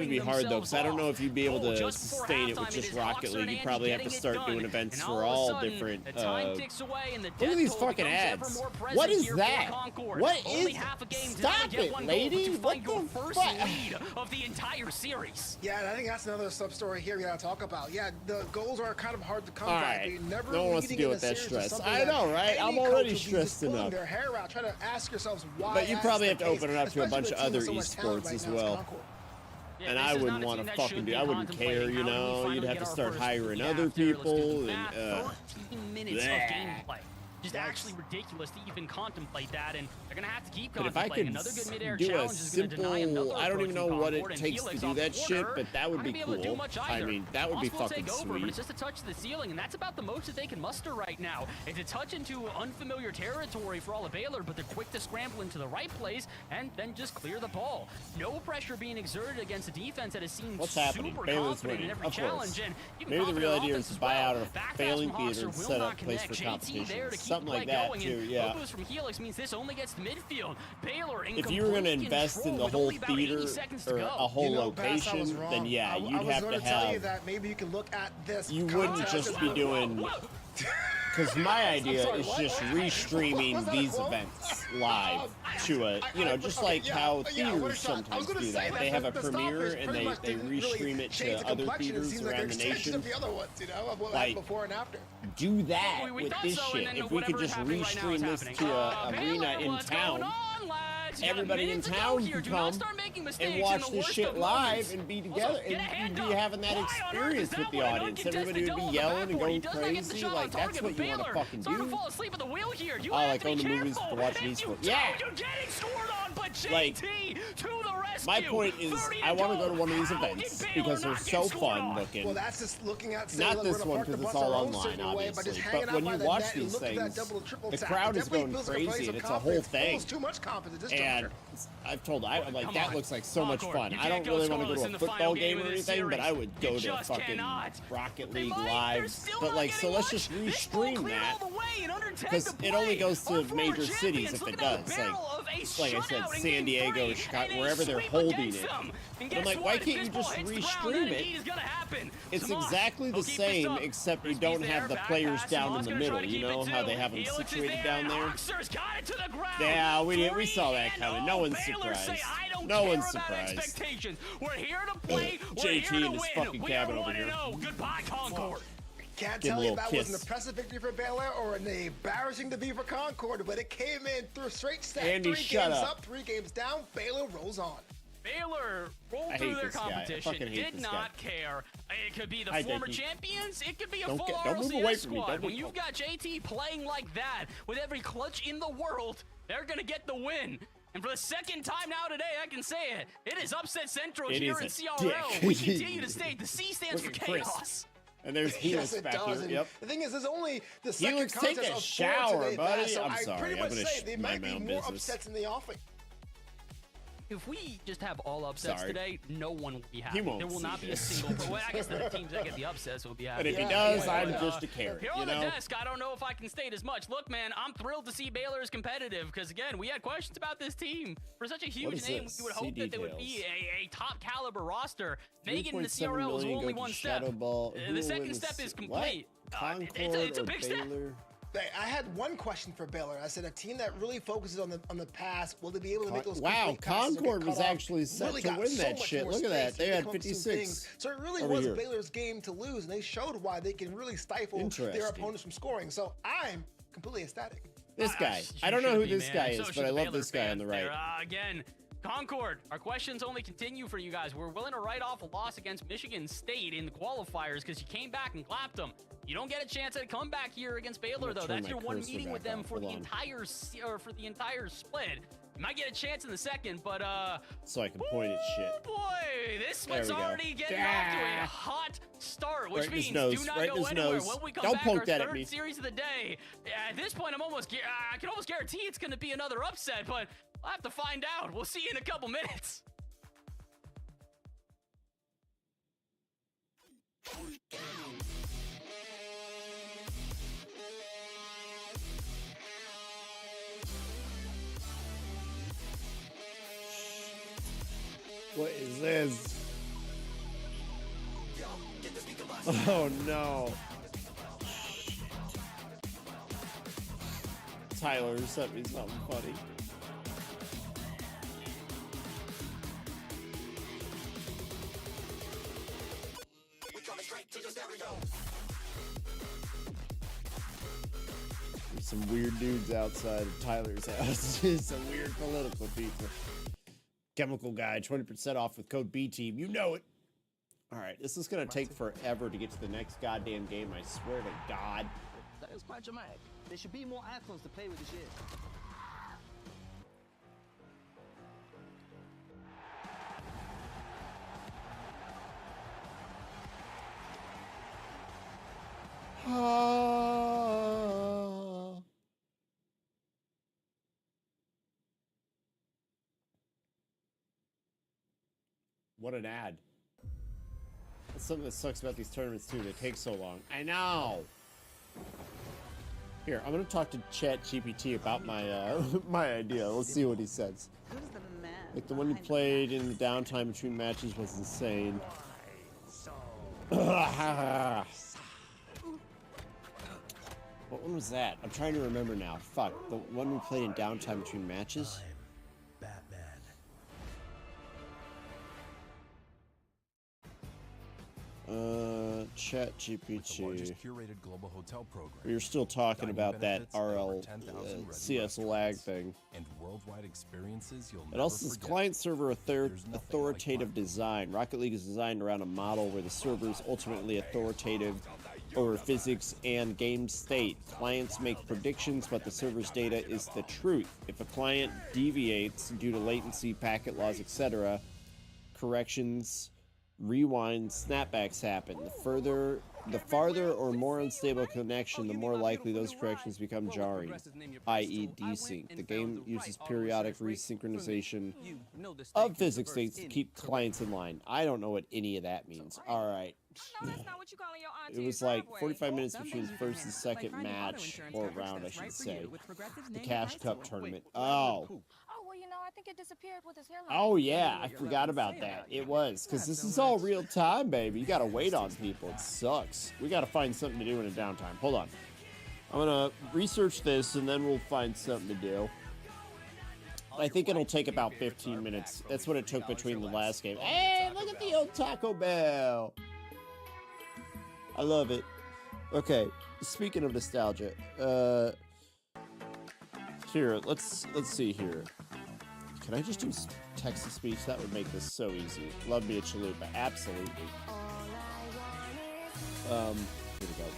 be hard though, because I don't know if you'd be able to sustain it with just Rocket League. You probably have to start doing events for all different. Look at these fucking ads. What is that? What is? Stop it, lady! What the fuck? Of the entire series. Yeah, and I think that's another sub story here we gotta talk about. Yeah, the goals are kind of hard to come by. No one wants to deal with that stress. I know, right? I'm already stressed enough. Their hair out, trying to ask yourselves why. But you probably have to open it up to a bunch of other esports as well. And I wouldn't want to fucking do. I wouldn't care, you know. You'd have to start hiring other people and. 13 minutes of gameplay. Just actually ridiculous to even contemplate that, and they're gonna have to keep contemplating. Another good mid-air challenge is gonna deny another. I don't even know what it takes to do that shit, but that would be cool. I mean, that would be fucking sweet. But it's just a touch to the ceiling, and that's about the most that they can muster right now. It's a touch into unfamiliar territory for all of Baylor, but they're quick to scramble into the right place and then just clear the ball. No pressure being exerted against a defense that has seemed super confident in every challenge. And maybe the real idea is to buy out a failing theater and set up a place for competition. Something like that too, yeah. From Helix means this only gets to midfield. Baylor if you were going to invest in the whole theater or a whole location, then yeah, you'd have to have. That maybe you can look at this. You wouldn't just be doing. Because my idea is just restreaming these events. live to a, you know, just like how theaters sometimes do that. They have a premiere and they restream it to other theaters around the nation. Like, do that with this shit. If we could just restream this to an arena in town, everybody in town can come and watch this shit live and be together and be having that experience with the audience. Everybody would be yelling and going crazy. Like, that's what you want to fucking do. I like going to movies to watch these for. Yeah! Like, my point is, I want to go to one of these events because they're so fun looking. Well, that's just looking at. Not this one because it's all online, obviously. But when you watch these things, the crowd is going crazy and it's a whole thing. And I'm like, that looks like so much fun. I don't really want to go to a football game or anything, but I would go to fucking Rocket League Live. But like, so let's just restream that because it only goes to major cities if it does. Like I said, San Diego, Chicago, wherever they're holding it. But I'm like, why can't you just restream it? It's exactly the same, except you don't have the players down in the middle. You know how they have them situated down there? Yeah, we saw that coming. No one's surprised. No one's surprised. JT in his fucking cabin over here. Goodbye, Concord. Can't tell you if that was an impressive victory for Baylor or an embarrassing defeat for Concord, but it came in through straight step. Andy, 3 games up, 3 games down. Baylor rolls on. Baylor rolled through their competition, did not care. It could be the former champions, it could be a full RLCS squad. When you've got JT playing like that, with every clutch in the world, they're going to get the win. And for the second time now today, I can say it. It is upset central here in CRL. We continue to state the C stands for chaos. And there's Helix back here. Yep. The thing is, there's only the second Helix, contest take a of shower, 4 today, buddy. so I'm sorry. pretty much say there might be more business. upsets in the offing. If we just have all upsets today, no one will be happy. Won't there will not be a single. Well, I guess the teams that get the upsets will be happy. But if he does, I'm just a carrot. Here on the desk, I don't know if I can state as much. Look, man, I'm thrilled to see Baylor is competitive because, again, we had questions about this team. For such a huge name, you would hope that there would be a top caliber roster. Making the CRL is only one step. The second step is complete. It's a big step. I had one question for Baylor. I said, a team that really focuses on the pass, will they be able to make those? Wow, Concord was actually set to win that shit. Look at that. They had 56. So it really was Baylor's game to lose, and they showed why they can really stifle their opponents from scoring. So I'm completely ecstatic. This guy. I don't know who this guy is, but I love this guy on the right. Again, Concord, our questions only continue for you guys. We're willing to write off a loss against Michigan State in the qualifiers because you came back and clapped them. You don't get a chance at a comeback here against Baylor, though. That's your one meeting with them for the entire split. You might get a chance in the second, but so I can point at shit. Boy, this split's already getting off to a hot start, which means do not go anywhere. When we come back, our third series of the day. At this point, I can almost guarantee it's going to be another upset, but I'll have to find out. We'll see you in a couple minutes. What is this? Oh no. Tyler sent me something funny. There's some weird dudes outside of Tyler's house. Some weird political people. Chemical Guy, 20% off with code BTEAM. You know it. All right, this is going to take forever to get to the next goddamn game, I swear to God. That is quite dramatic. There should be more icons to play with this year. What an ad. That's something that sucks about these tournaments too. They take so long. I know. Here, I'm gonna talk to ChatGPT about my my idea. Let's see what he says. Like the one you played in the downtime between matches was insane. What What one was that? I'm trying to remember now. Fuck, the one we played in downtime between matches? Chat GPT. We were still talking about that RL CS lag thing. It also says client-server authoritative design. Rocket League is designed around a model where the server is ultimately authoritative over physics and game state. Clients make predictions, but the server's data is the truth. If a client deviates due to latency, packet loss, etc., corrections, rewinds, snapbacks happen. The farther or more unstable connection, the more likely those corrections become jarring, i.e. desync. The game uses periodic resynchronization of physics states to keep clients in line. I don't know what any of that means. All right. It was like 45 minutes between the first and second match, or round, I should say. The Cash Cup tournament. Oh. I think it disappeared with his hairline. Oh yeah, I forgot about that. It was, because this is all real time, baby. You gotta wait on people. It sucks. We gotta find something to do in a downtime. Hold on. I'm gonna research this, and then we'll find something to do. I think it'll take about 15 minutes. That's what it took between the last game. Hey, look at the old Taco Bell. I love it. Okay, speaking of nostalgia, here, let's see here. Can I just do text-to-speech? That would make this so easy. Love me a chalupa. Absolutely. Here we go.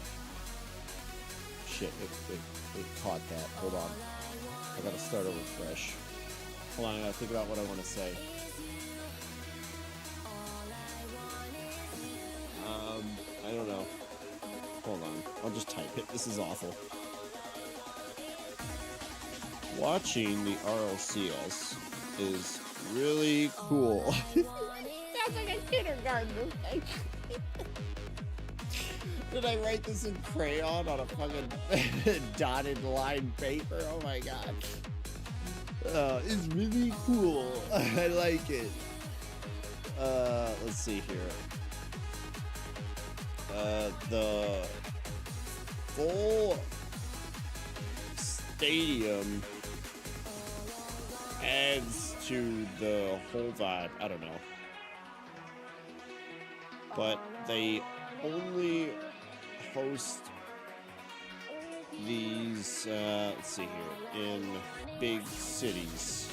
Shit, it caught that. Hold on. I gotta start over fresh. Hold on, I gotta think about what I want to say. I don't know. Hold on. I'll just type it. This is awful. Watching the RLCS is really cool. Sounds like a kindergartner. Did I write this in crayon on a fucking dotted line paper? Oh my god. It's really cool. I like it. Let's see here. The full stadium adds to the whole vibe. I don't know. But they only host these, let's see here, in big cities.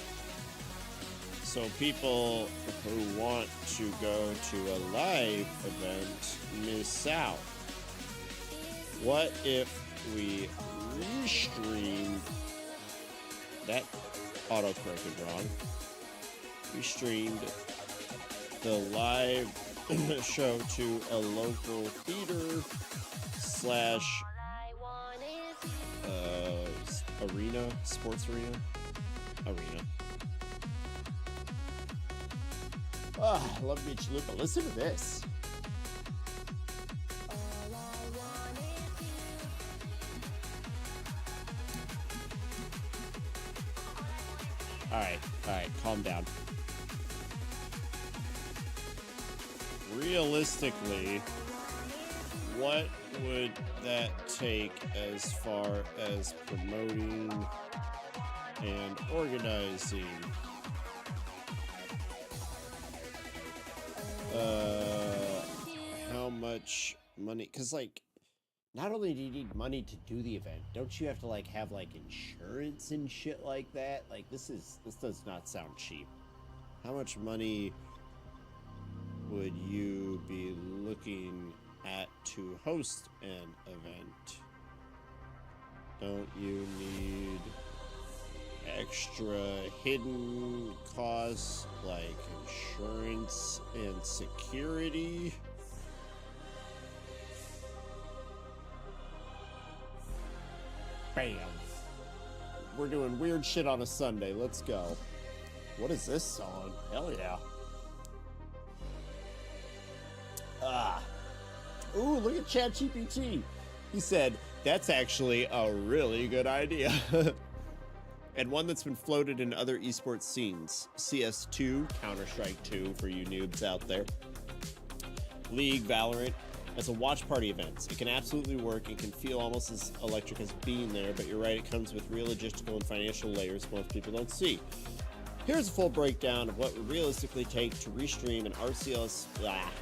So people who want to go to a live event miss out. What if we restream that auto-corrected wrong? We streamed the live show to a local theater slash arena, sports arena. Ah, I love me chalupa. Listen to this. Alright, calm down. Realistically, what would that take as far as promoting and organizing? How much money? Because, like, not only do you need money to do the event, don't you have to, like, have, like, insurance and shit like that? Like, this does not sound cheap. How much money would you be looking at to host an event? Don't you need extra hidden costs like insurance and security? Bam! We're doing weird shit on a Sunday. Let's go. What is this song? Hell yeah. Ooh, look at ChatGPT. He said, that's actually a really good idea. And one that's been floated in other esports scenes. CS2, Counter-Strike 2 for you noobs out there. League, Valorant. as a watch party event. It can absolutely work and can feel almost as electric as being there, but you're right, it comes with real logistical and financial layers most people don't see. Here's a full breakdown of what would realistically take to restream an RCLS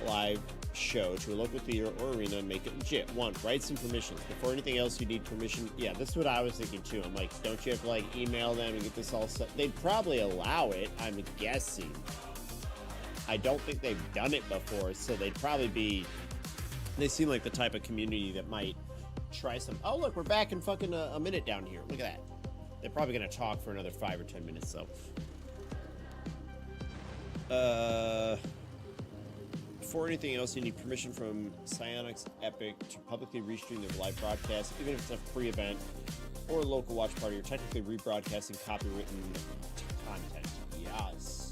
live show to a local theater or arena and make it legit. 1. Rights and permissions. Before anything else, you need permission. Yeah, that's what I was thinking too. I'm like, don't you have to like email them and get this all set? They'd probably allow it, I'm guessing. I don't think they've done it before, so they'd probably be... They seem like the type of community that might try some... Oh, look, we're back in fucking a minute down here. Look at that. They're probably going to talk for another 5 or 10 minutes, so... Before anything else, you need permission from Psyonix Epic to publicly restream their live broadcast, even if it's a free event or a local watch party. You're technically rebroadcasting copywritten content. Yes.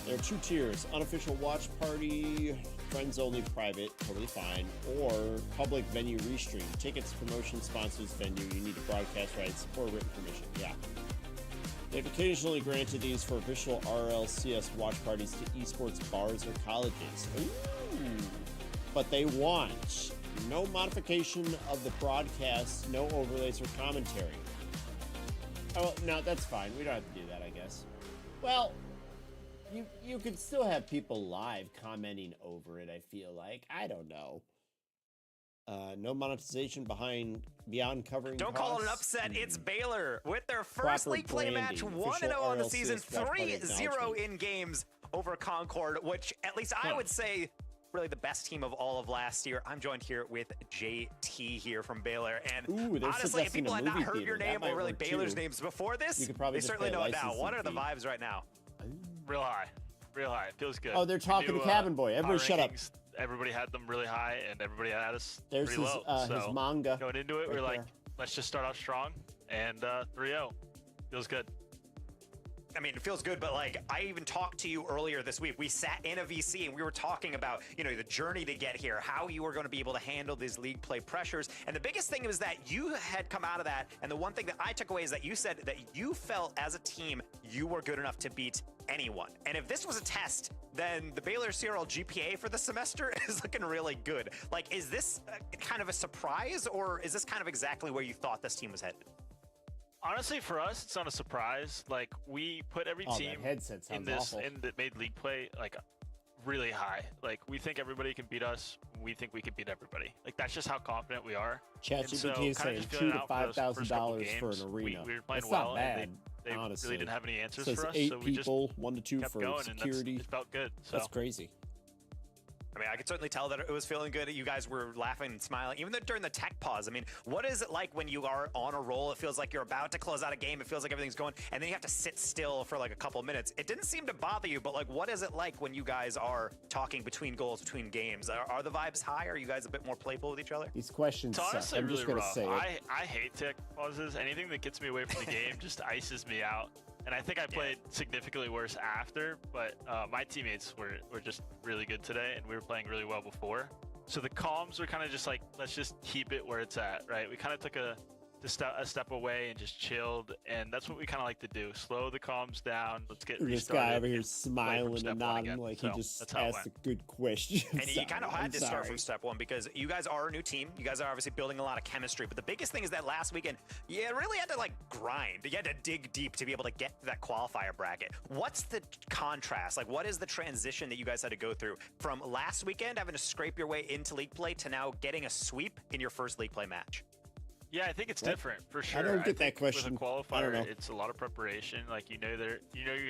There are 2 tiers: unofficial watch party, friends only, private, totally fine, or public venue restream. Tickets, promotion, sponsors, venue. You need broadcast rights or written permission. Yeah. They've occasionally granted these for official RLCS watch parties to esports bars or colleges. Ooh. But they want no modification of the broadcast, no overlays or commentary. Oh, no, that's fine. We don't have to do that, I guess. Well, you could still have people live commenting over it, I feel like. I don't know. No monetization beyond covering Don't costs. call it an upset. It's Baylor with their first league play match, 1-0 on the season, 3-0 in games over Concord, which at least I would say really the best team of all of last year. I'm joined here with JT here from Baylor, and honestly, if people had not heard your name or really Baylor's names before this, they certainly know it now. What are the vibes right now? Real high. Real high. It feels good. Oh, they're talking to Cabin Boy. Everybody shut up. Everybody had them really high, and everybody had us There's pretty low. His manga. Going into it, we're like, let's just start off strong, and 3-0. Feels good. I mean, it feels good, but like I even talked to you earlier this week. We sat in a VC and we were talking about, you know, the journey to get here, how you were going to be able to handle these league play pressures. And the biggest thing was that you had come out of that. And the one thing that I took away is that you said that you felt as a team, you were good enough to beat anyone. And if this was a test, then the Baylor CRL GPA for the semester is looking really good. Like, is this kind of a surprise, or is this kind of exactly where you thought this team was headed? Honestly, for us, it's not a surprise. Like, we put every team in this that made league play like really high. Like, we think everybody can beat us. We think we can beat everybody. Like, that's just how confident we are. ChatGPT is saying $2,000 to $5,000 for an arena. We were playing that's well, not bad, and they honestly. really didn't have any answers Says for us. 8 so we people, just 1 to 2 kept for going, security. And it felt good. So. That's crazy. I mean, I could certainly tell that it was feeling good. You guys were laughing and smiling, even during the tech pause. I mean, what is it like when you are on a roll? It feels like you're about to close out a game. It feels like everything's going, and then you have to sit still for like a couple minutes. It didn't seem to bother you, but like, what is it like when you guys are talking between goals, between games? Are the vibes high? Are you guys a bit more playful with each other? These questions it's honestly I'm really just going to rough. say it. I hate tech pauses. Anything that gets me away from the game just ices me out. And I think I played significantly worse after, but my teammates were just really good today, and we were playing really well before. So the calms were kind of just like, let's just keep it where it's at, right? We kind of took a step away and just chilled, and that's what we kind of like to do. Slow the calms down. Let's get restarted. This guy over here smiling and nodding like he just asked a good question. And you kind of had to start from step one because you guys are a new team. You guys are obviously building a lot of chemistry, but the biggest thing is that last weekend, you really had to like grind. You had to dig deep to be able to get to that qualifier bracket. What's the contrast? Like, what is the transition that you guys had to go through from last weekend having to scrape your way into league play to now getting a sweep in your first league play match? Yeah, I think it's different for sure. I don't get that question. With a qualifier, it's a lot of preparation. Like you're going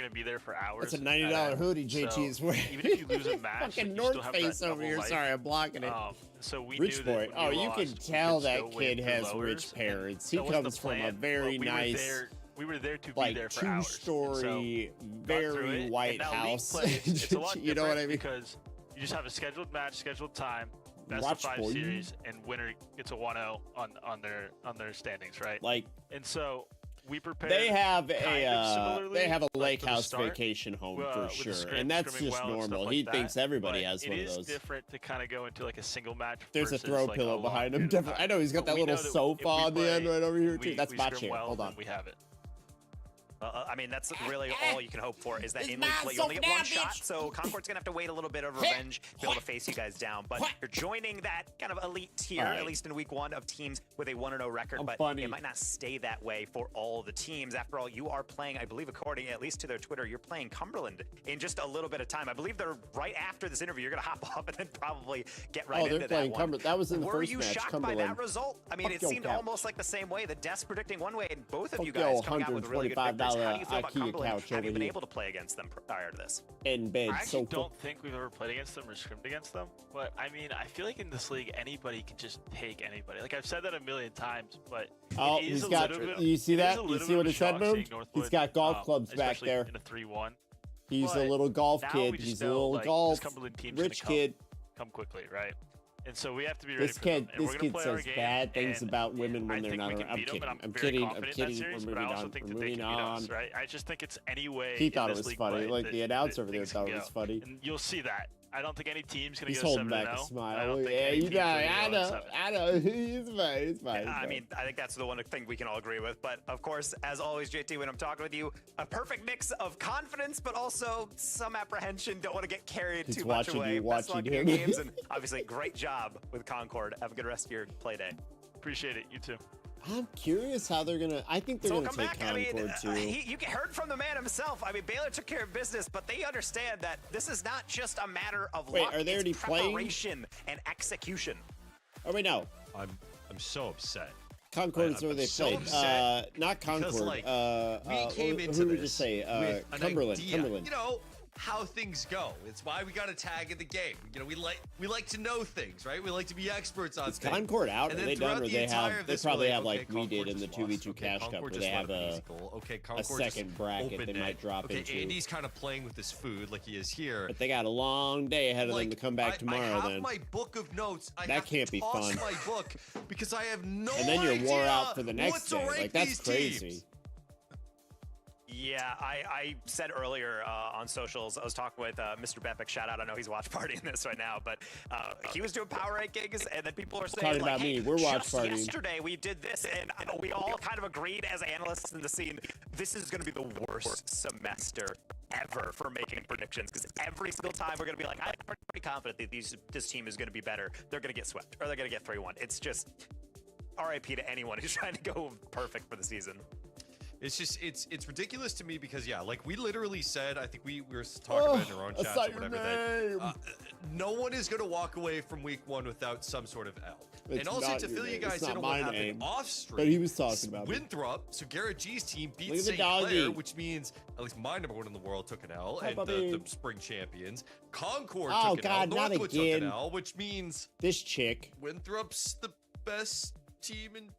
to be there for hours. That's a $90 hoodie JT is wearing. Even if you lose a match, fucking you North still have Face that over here. life. Sorry, I'm blocking it. So we rich knew boy. That oh, you lost, can tell that kid has lowers, rich parents. He that comes from a very nice. We were there to like be there for hours. Two-story, very white house. Play, it's a lot you know what I mean? Because you just have a scheduled match, scheduled time. Best Watch of 5 for series, and winner gets a 1-0 on their standings, right? Like, and so we prepare. They have a lake house vacation home for sure, and that's just normal. He thinks everybody has one of those. It is different to kind of go into like a single match. There's a throw pillow behind him. I know he's got that little sofa on the end right over here too. That's my chair. Hold on. We have it. I mean, that's really all you can hope for is that in league play, you only get one shot, so Concord's going to have to wait a little bit of revenge to be able to face you guys down. But you're joining that kind of elite tier, at least in week 1, of teams with a 1-0 record. But it might not stay that way for all the teams. After all, you are playing, I believe, according at least to their Twitter, you're playing Cumberland in just a little bit of time. I believe they're right after this interview. You're going to hop off and then probably get right into that one. Cumberland. That was in the first match. Were you shocked by that result? I mean, it seemed almost like the same way. The Desk predicting one way, and both of you guys coming out with really good victories. How do you feel about Cumberland? Have you been able to play against them prior to this? In bed. I actually don't think we've ever played against them or scrimmed against them. But I mean, I feel like in this league, anybody can just take anybody. Like I've said that a million times, but he's got. You see that? You see what it said, Boom? He's got golf clubs back there. In a 3-1. He's a little golf kid. He's a little golf rich kid. Come quickly, right? And so we have to be ready this kid says bad things about women when they're not around. I'm kidding. We're moving on. Right? I just think it's any way. He thought it was funny. Like the announcer over there thought it was funny. And you'll see that. I don't think any team's gonna He's go 7-0. holding back a smile. I know. He's fine. I mean, I think that's the one thing we can all agree with. But of course, as always, JT, when I'm talking with you, a perfect mix of confidence, but also some apprehension. Don't want to get carried too much away. Best luck in your games, and obviously, great job with Concord. Have a good rest of your play day. Appreciate it. You too. I'm curious how they're gonna. I think they're gonna take Concord too. You heard from the man himself. I mean, Baylor took care of business, but they understand that this is not just a matter of luck. Are they already preparation and execution. Oh wait, no. I'm so upset. Concord is where they played. Not Concord. Like, we came into who would you say? Cumberland. You know how things go. It's why we got a tag in the game. You know, we like to know things, right? We like to be experts on things. Is Concord out? Are they done? Or they probably have like we did in the 2v2 Cash Cup, where they have a second bracket they might drop into. Andy's kind of playing with his food like he is here. But they got a long day ahead of them to come back tomorrow. I have my book of notes. That can't be fun. My book because I have no idea. And then you're wore out for the next day. Like that's crazy. Yeah, I said earlier on socials, I was talking with Mr. Bepic, shout out, I know he's watch partying this right now, but he was doing power rankings, and then people are saying, about me. We're watch partying. Yesterday we did this, and we all kind of agreed as analysts in the scene, this is going to be the worst semester ever for making predictions, because every single time we're going to be like, I'm pretty confident that this team is going to be better. They're going to get swept, or they're going to get 3-1. It's just RIP to anyone who's trying to go perfect for the season. It's just, it's ridiculous to me because, yeah, like we literally said, I think we were talking about in our own chats or whatever, that no one is going to walk away from week 1, without some sort of L. And also to fill you guys in on what happened off stream, but he was talking about Winthrop, so Garrett G's team beat St. Clair, which means at least my #1 in the world took an L, and the spring champions. Concord took an L, Northwood took an L, which means this chick Winthrop's the best team in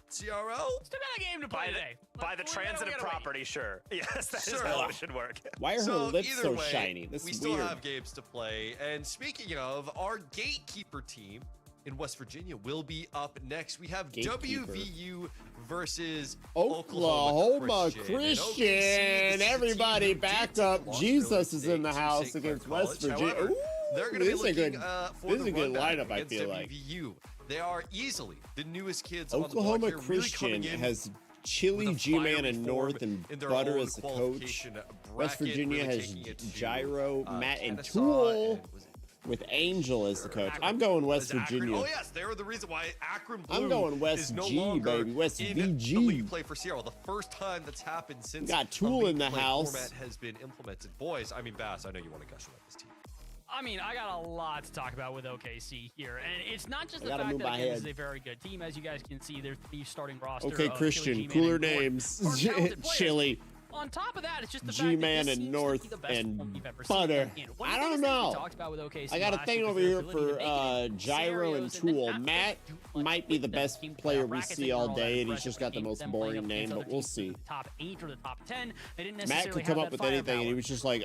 CRL? Still got a game to play today. By the transitive property, sure. Yes, that is how it should work. Why are her lips so shiny? This is weird. Still have games to play. And speaking of, our gatekeeper team in West Virginia will be up next. We have WVU versus Oklahoma Christian. Everybody back up. Jesus is in the house against West Virginia. Ooh, they're going to be looking for the good lineup, I feel like. WVU. They are easily the newest kids Oklahoma on the block here, Christian really has Chili, G-Man, and North, and Butter as the coach. West Virginia has Gyro, Matt, and Tool, with Angel as the coach. I'm going West Virginia. Oh yes, they were the reason why Akron Blue I'm going West G, baby. West VG. Play for Sierra. The first time that's happened since got Tool in the house. Format has been implemented. Boys, I mean Bass, I know you want to gush about this team. I mean, I got a lot to talk about with OKC here, and it's not just the fact that this is a very good team. As you guys can see, their starting roster. Okay, Christian, cooler names. Chili. On top of that, it's just the G-Man and North and Butter. I don't know. I got a thing over here for Gyro and Tool. Matt might be the best player we see all day, and he's just got the most boring name, but we'll see. Top 8 or the top 10. Matt could come up with anything, and he was just like,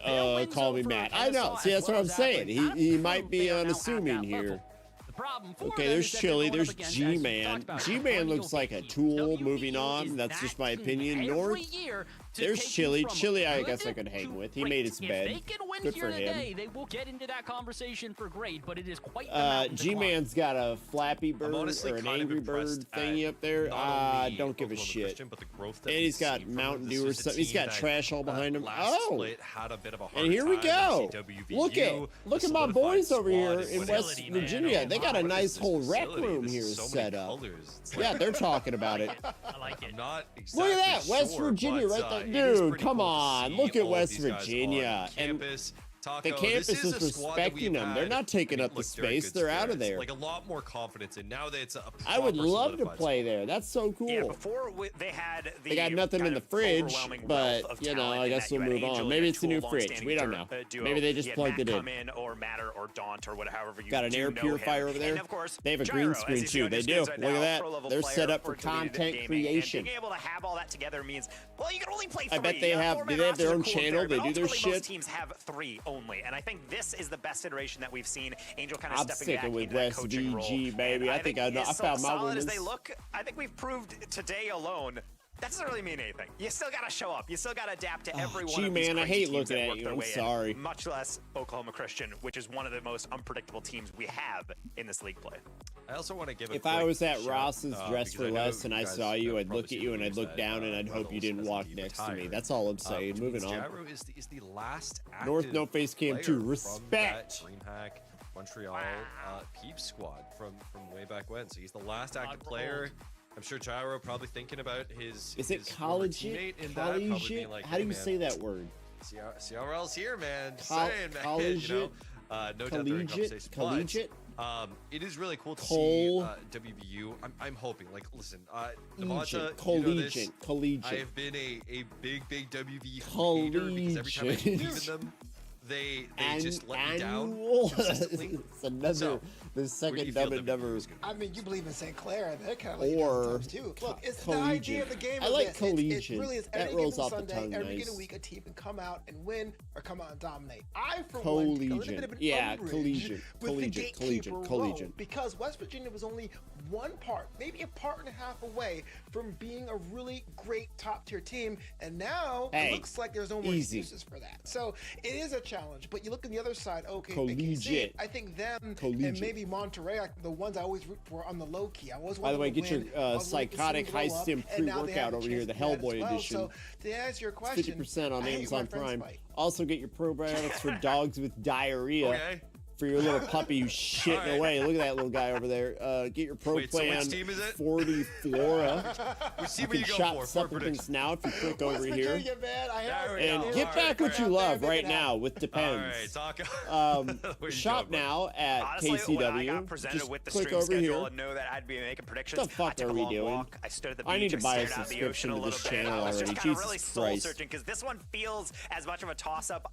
call me Matt. I know. See, that's what I'm saying. He might be unassuming here. Okay, there's Chili, there's G-Man. G-Man looks like a Tool. Moving on, that's just my opinion. North, There's Chili. Chili, I guess I could hang with. He made his bed. If they can win Good here for him. today, they will get into that conversation for great, but it is quite G-Man's got a Flappy Bird or an Angry Bird thingy up there. Don't give a shit. And he's got Mountain Dew or something. He's got trash all behind him. Oh! And here we go. Look at my boys over here in West Virginia. They got a nice whole rec room here set up. Yeah, they're talking about it. I like it. Look at that, West Virginia right there. Dude, come on. Look at West Virginia. And the campus is respecting them. They're not taking up the space. They're out of there. Like a lot more confidence, and now that it's a I would love to play there. That's so cool. Yeah, before they got nothing in the fridge, but you know, I guess we'll move on. Maybe it's a new fridge. We don't know. Maybe they just plugged it in. Or Matter or Daunt or whatever you got an air purifier over there. And of course, they have a green screen too. They do. Look at that. They're set up for content creation. Being able to have all that together means, well, you can only play 3. I bet they have. Do they have their own channel? They do their shit. Most teams have 3 only, and I think this is the best iteration that we've seen. Angel kind of I'm stepping back with into West that coaching VG, role. baby. I think I found my solid winners. as they look, I think we've proved today alone that doesn't really mean anything. You still got to show up. You still got to adapt to every one of these man, I crazy hate teams looking that at work you. their I'm way sorry. in, much less Oklahoma Christian, which is one of the most unpredictable teams we have in this league play. I also want to give if I was at Ross's Dress for Less and I saw you, I'd look at you and I'd look down and I'd hope you didn't walk next to me. That's all I'm saying. Moving on. Gyro is the last North No Face Cam 2. Respect. DreamHack Montreal Peep Squad from way back when. So he's the last active player. I'm sure Gyro probably thinking about his. Is it Collegiate? Collegiate? Like, how do you say that word? CRL's here, man. Just saying, man. Collegiate? You know, no doubt they're in conversation. Collegiate? It is really cool to see WVU. I'm hoping. Like, listen, Devonta, Collegiate. I have been a big WVU hater because every time I believe in them, they just let me down consistently. It's another, the second Dumb and Dumber. I mean, you believe in St. Clair, they're kind of like sometimes too. Look, it's the idea of the game. I like Collegiate. It really is that every rolls given off Sunday, the tongue every nice. given week, a team can come out and win or come out and dominate. I, for Collegiate. one, take a little bit of an Collegiate. Collegiate. Because West Virginia was only one part, maybe a part and a half away from being a really great top-tier team, and now it looks like there's no more excuses for that. So it is a challenge, but you look at the other side, okay, Collegiate. I think them and maybe Monterey, like the ones I always root for on the low key. By the way, get your psychotic high stim pre-workout over here, the Hellboy edition. So to answer your question, 50% on Amazon Prime. Also get your probiotics for dogs with diarrhea. Okay. For your little puppy who's shitting away. Look at that little guy over there. Get your Pro Plan 40 Flora. You can shop supplements now if you click over here. And get back what you love right now with Depends. Shop now at Honestly, when I got KCW. presented Just with the click stream over here. schedule and know that I'd be making predictions. What the fuck are we doing? I stood at the beach. I need to buy a stared out the ocean subscription to this little bit. channel I was already. just kind of really Jesus soul Christ. searching because this one feels as much of a toss-up.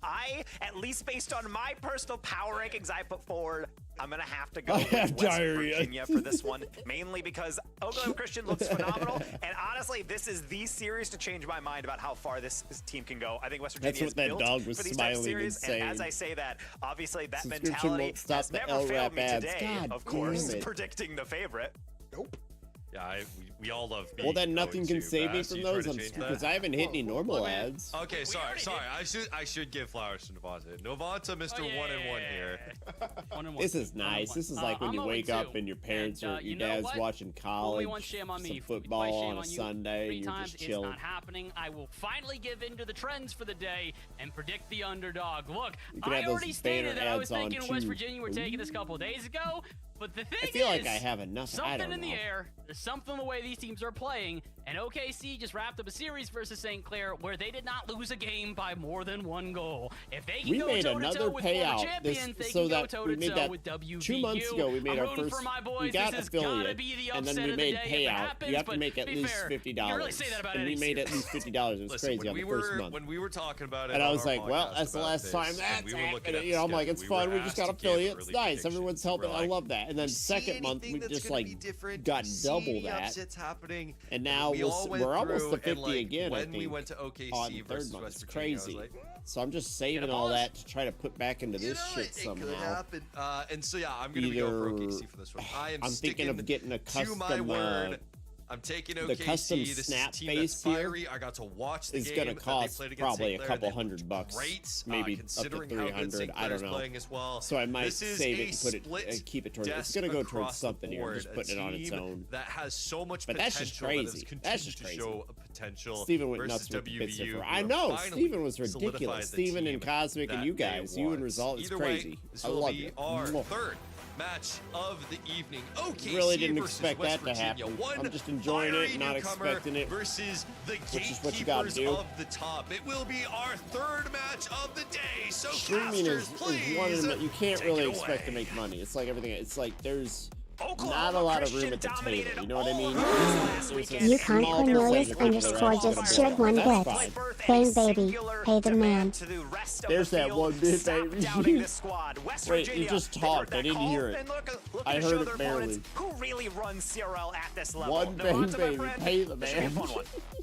At least based on my personal power rankings I put forward, I'm going to have to go with West Virginia for this one, mainly because Oklahoma Christian looks phenomenal. And honestly, this is the series to change my mind about how far this team can go. I think West Virginia is built for these types of series. And as I say that, obviously that mentality has never failed me today, of course, predicting the favorite. Nope. Yeah, we all love being Well, then nothing can save me from those because I haven't hit any normal ads. Okay, sorry. I should give flowers to Novanta. Novanta, Mr. 1-1 here. This is nice. This is like when you wake up and your parents or your dad's watching college, some football on a Sunday, and you're just chilling. It's not happening. I will finally give in to the trends for the day and predict the underdog. Look, I already stated that I was thinking West Virginia were taking this a couple of days ago. But the thing I feel like I have enough. Something in the air. There's something the way these teams are playing. And OKC just wrapped up a series versus St. Clair where they did not lose a game by more than 1 goal. If they can go toe-to-toe with former champions, they can go toe-to-toe with WVU. 2 months ago, we made our first. We got affiliate, and then we made payout. You have to make at least $50. And we made at least $50. It was crazy on the first month. When we were talking about it, and I was like, well, that's the last time that's happened. You know, I'm like, it's fun. We just got affiliate. It's nice. Everyone's helping. I love that. And then second month, we just like got double that. And now we're almost to 50 again, I think. We went to OKC on the third month. It's crazy. So I'm just saving all that to try to put back into this shit somehow. And so yeah, I'm gonna go for OKC for this one. I'm thinking of getting a custom I'm taking the custom OKC. This snap is a team that's face here fiery. I got to watch the is game going to that they cost played against probably St. a Clair. couple They looked $100, great, maybe up to considering how good 300. St. I don't Clair's know. playing as well. So I might This is save a it and put it, split keep it towards. It's desk going to go towards across the something here. I'm board, just putting it on its team own. That has so much But potential. that's just crazy. That's just to crazy. show a potential. Steven went versus nuts with the bits WVU. I know. Steven was ridiculous. Steven and Cosmic and you guys. You and Result is crazy. This I will love be it. our third match of the evening. OKC really didn't versus expect West that to Virginia. happen. One I'm just enjoying fiery it, not newcomer expecting it. Versus the Which is what you gotta gatekeepers do. of the top. It will be our third match of the day. So Streaming casters, is please one of them that you can't take really it expect to away. make money. It's like everything. It's like there's Oklahoma not a lot of room Christian at the table. dominated You know what I mean? all of There's a Yukon small Cornelius percentage of people that _ are just gonna shared go. 1 That's bit. fine. Bang baby, pay the man. There's that 1 bit, baby. Wait, you just talked. I didn't hear it. I heard it barely. Who really runs CRL at this level? 1 bang baby, pay the man.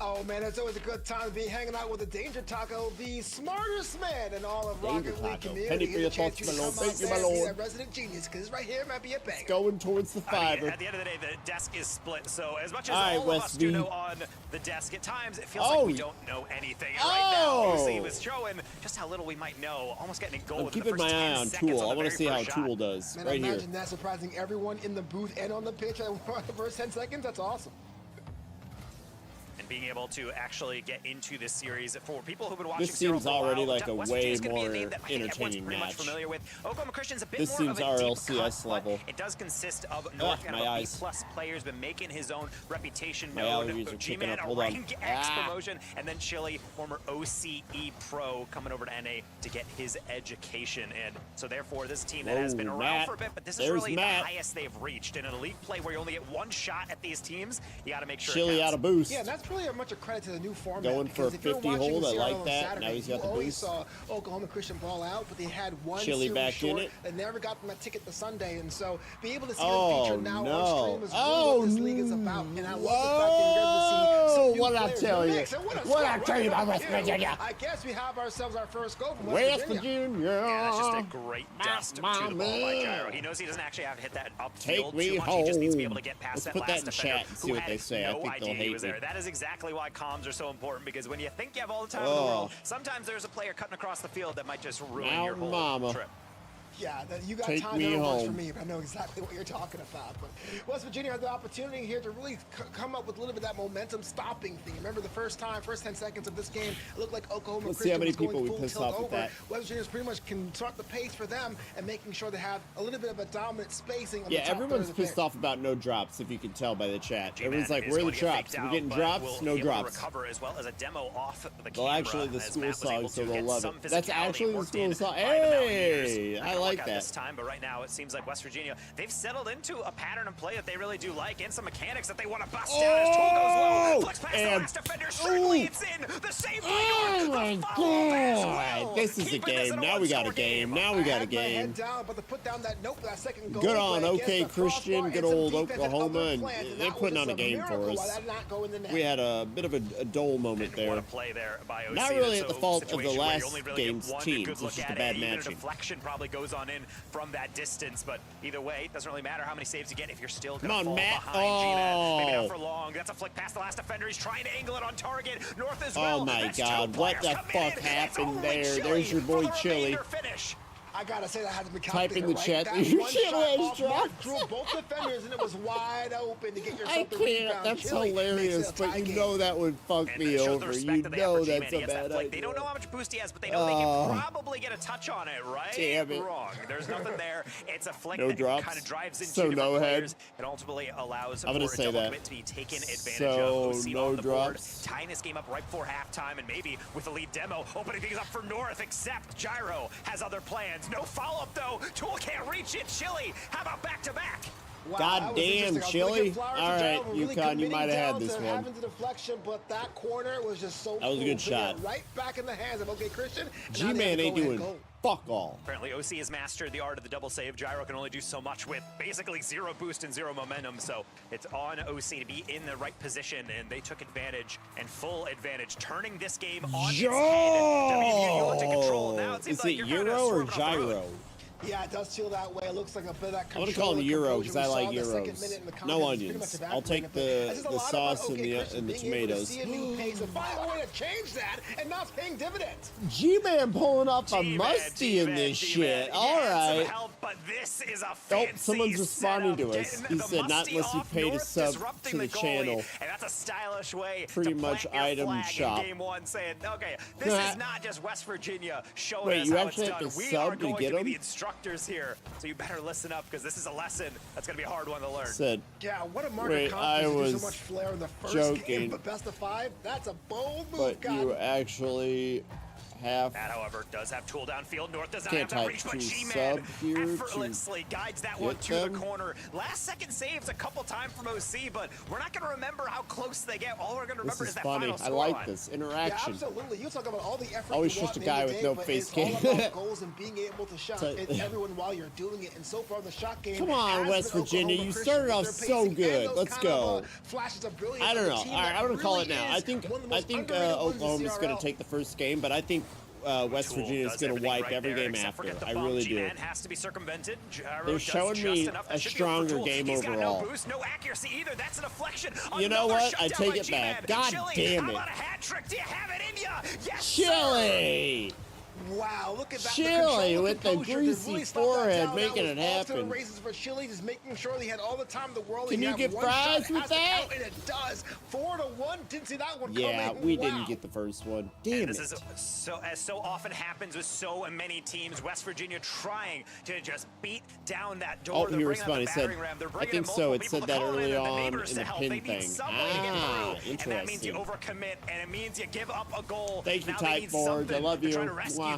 Oh man, it's always a good time to be hanging out with the Danger Taco, the smartest man in all of Danger Rocket League Taco. community. Penny for your Here's a chance thoughts, you my can lord. come Thank you, out my there and be lord. that resident genius, because right here might be a banger. Going towards the fiver. At the end of the day, the desk is split. So as much as All right, all of us West do V. know on the desk, at times it feels Oh. like we don't know anything. And right now, he was showing just how little we might know. Almost getting a goal I'm in the keeping first my 10 eye on seconds Tool. on I the want to see very how first shot. Tool does Man, right here. imagine that surprising everyone in the booth and on the pitch in the first 10 seconds. That's awesome. And being able to actually get into this series for people who've been watching This seems CRL for a while, already like a West way Virginia's gonna be a more name that I think everyone's entertaining pretty much match. familiar with. Oklahoma Christian's a bit This more seems of a deep RLCS cut, level. but it does consist of North and my a eyes. B+ players, been making his own reputation My known. allergies are kicking G-Man, up. a Hold on. rank X promotion, and then Chili, former OCE pro, coming over to NA to get his education. And so therefore, this team that has been Whoa, around Matt. for a bit, but this is There's really Matt. the highest they've reached. In an elite play where you only get 1 shot at these teams, you got to make sure Chili it counts. out of boost. Yeah, and that's really much a credit to the new format. Going for a because if you're 50 watching hold, I CRL like on that. Saturday, Now he's got the you always boost. saw Oklahoma Christian ball out, but they had one Chili series back in short. it. They never got them a ticket to Sunday, and so be able to see Oh, them featured now no. on stream is really Oh, what this league is about. And I love the fact that you're able to see some new what did I players tell in the you? mix. And what a What did I score tell you right about West here. Virginia? I guess we have ourselves our first goal from West Virginia. Yeah, that's just a great dust to the ball by man. Gyro. He knows he doesn't actually have to hit that Take upfield me too much. He just needs to be home. able to get past Let's that put that last in defender chat and see who what had they say. I no think they'll idea he hate was me. there. That is exactly why comms are so important, because when you think you have all the time in the Oh. world, sometimes there's a player cutting across the field that might just ruin your Mountain whole Mama. trip. Yeah, you got Take time me never works for home. me, but I know exactly what you're talking about. But West Virginia had the opportunity here to really come up with a little bit of that momentum stopping thing. Remember the first 10 seconds of this game, it looked like Oklahoma Let's see how Christian many was going people we full pissed tilt off with over. that. West Virginia's pretty much can start the pace for them and making sure they have a little bit of a dominant spacing on Yeah, the top everyone's third of the pissed pitch. off about no drops, if you can tell by the chat. G-Man Everyone's like, is where are going the to get drops? faked We're out, getting but drops, will no be able to drops. recover as well as a demo off the Well, camera, actually, the as school Matt was saw able it, so to they'll get love some it. That's physicality actually the worked school in saw. by the Mountaineers. Hey, Not I gonna like work out that. this time, but right now it seems like West Virginia, they've settled into a pattern of play that they really do like, and some mechanics that they want to bust down as Tool goes low. Flex past the last defender, strictly it's in. The save by Oh York, my the follow-up as God. well. This is a Keeping this game. in Now we got a one-score game. Now I we got a had my game. head down, but to put down that that second goal. Good on play against OK the Christian, crossbar good and some old defense and Oklahoma, other and plans, and they're that putting was on a just game miracle for why us. that did not go in the net. We had a bit of a dull moment What there. a play there by OC. Not really at That's the a fault of the situation where you last only really get game's one teams. good It's look just at a bad it. Even matching. a deflection probably goes on in from that distance, but either way, it doesn't really matter how many saves you get if you're still Come going on, to fall Matt. behind G-Man. Maybe Oh. not for long. That's a flick past the last defender. He's trying to angle it on target. North as well. Oh my That's two God, what players the committed. fuck It's happened only there? Chili There's your for boy the Chili. remainder finish. I gotta say that had to be Type in calculated, the right? chat That that your one shit shot was off mark dropped. through both defenders, and it was wide open to get yourself I the can't. rebound. That's Chili makes hilarious, it a but tie you game. know that would fuck And me it shows the over. respect You that they have know for G-Man. that's He a gets that bad flick. They idea. don't know how much boost he has, but they know they can probably get a touch on it, right? Damn it. Wrong. There's nothing there. It's a flick No that drops. kind of drives into So different no head. players and ultimately allows I'm gonna for a say double that. commit to be taken advantage So, of. OC no on the board, drops. tying this game up right before halftime, and maybe with the lead demo, opening things up for North, except Gyro has other plans. No follow-up, though. Tool can't reach it. Chili, how about back-to-back? Wow, God that was damn, interesting. I was Chili. gonna give flowers to All right, Gerald for really UConn, you committing might have had down this to one. having the deflection, but that corner was just so That was a cool. good Putting it shot. right back in the hands of OK Christian. and now they G-Man have the ain't go-ahead doing goal. fuck all. Apparently, OC has mastered the art of the double save. Gyro can only do so much with basically zero boost and zero momentum, so it's on OC to be in the right position, and they took advantage and full advantage, turning this game on its head. WVU looked in control. Now it seems Is like it you're kinda Euro or swerving off the road. Gyro? Yeah, it does feel that way. It looks like a bit of that control. I'm gonna call him Euro because I like Euros. No onions. I'll take the sauce and the tomatoes. See a new pace and find a way to change that, and now it's paying dividends. G-Man pulling off a musty in this shit. All right. But this is a oh, someone's responding to us. He said not unless you pay to sub to the channel. And that's a stylish way pretty much item shop. Game one, saying, okay, this is not just West Virginia showing Wait, us you how actually it's have done. to We sub are to going get to be them? the instructors here, so you better listen up because this is a lesson that's going to be a hard one to learn. Said, yeah, what a market confidence to do so much flair in the first game, but best of 5, that's a bold move. But you actually have. That, however, does have tool downfield. North does not Can't have the reach, but G-Man effortlessly guides that one to the corner. Last second saves a couple times from OC, but we're not going to remember how close they get. All we're going to remember is that funny. final score I like line. this interaction. Yeah, absolutely. You talk about all the effort. Always just a guy with no face cam. It's all about goals and being able to shot everyone while you're doing it. And so far, the shot game. Come on, West Virginia. You started off so good. Let's go. I don't know. All right, I'm going to call it now. I think Oklahoma's going to take the first game, but I think West Virginia is going to wipe every game after. I really do. Has to be circumvented. They're showing me a stronger game overall. No boost, no accuracy either. That's a deflection. You know what? I take it back. God damn it. How about a hat trick? Do you have it in ya? Yes, Chili! Wow, look at that. Chili with the greasy forehead making it happen. Races for Chili, just making sure he had all the time in the world. Can you get fries with that? And it does. 4-1. Didn't see that one coming. Yeah, we wow. didn't get the first one. Damn this it. Is so often happens with so many teams. West Virginia trying to just beat down that door. Oh, he responded. He said, I think so. It said that early on in the pin thing. Ah, interesting. And that means you overcommit, and it means you give up a goal. Thank you, Type Boards. I love you.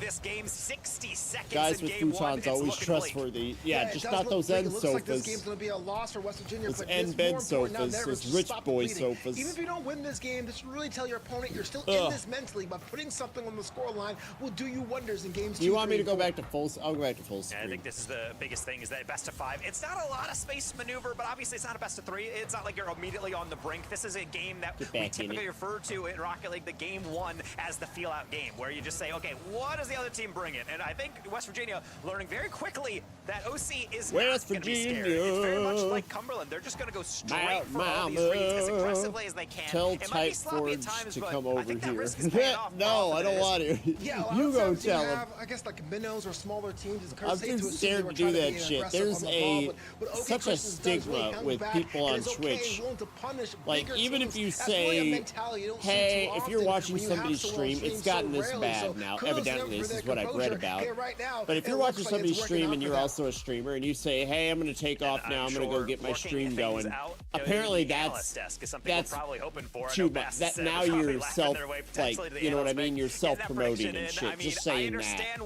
This game 60 seconds. Guys with futons always trustworthy. Yeah, just not those end sofas. Like this game's going to be a loss for West Virginia. Those end bed sofas, those rich boy sofas. Even if you don't win this game, just really tell your opponent you're still in this mentally, but putting something on the scoreline will do you wonders in games 2, Do you want me to go back to full? I'll go back to full screen. I think this is the biggest thing is that best of 5. It's not a lot of space maneuver, but obviously it's not a best of 3. It's not like you're immediately on the brink. This is a game that we typically refer to in Rocket League, the game 1, as the feel-out game, where you just say, okay, what does the other team bring in? And I think West Virginia learning very quickly that OC is not going to be scared. It's very much like Cumberland. They're just going to go straight for all these reads as aggressively as they can. Tell Type Forge to come over here. No, I don't want to. Yeah, you go tell him. I guess like minnows or smaller teams. I'm too scared to do that shit. There's such a stigma with people on Twitch. Like, even if you say, hey, if you're watching somebody stream, it's gotten this bad now. Evidently, this is what I've read about. But if you're watching somebody stream and you're also a streamer and you say, hey, I'm going to take off now, I'm going to go get my stream going, apparently that's too much. That now you're you know what I mean? You're self-promoting and shit, just saying that.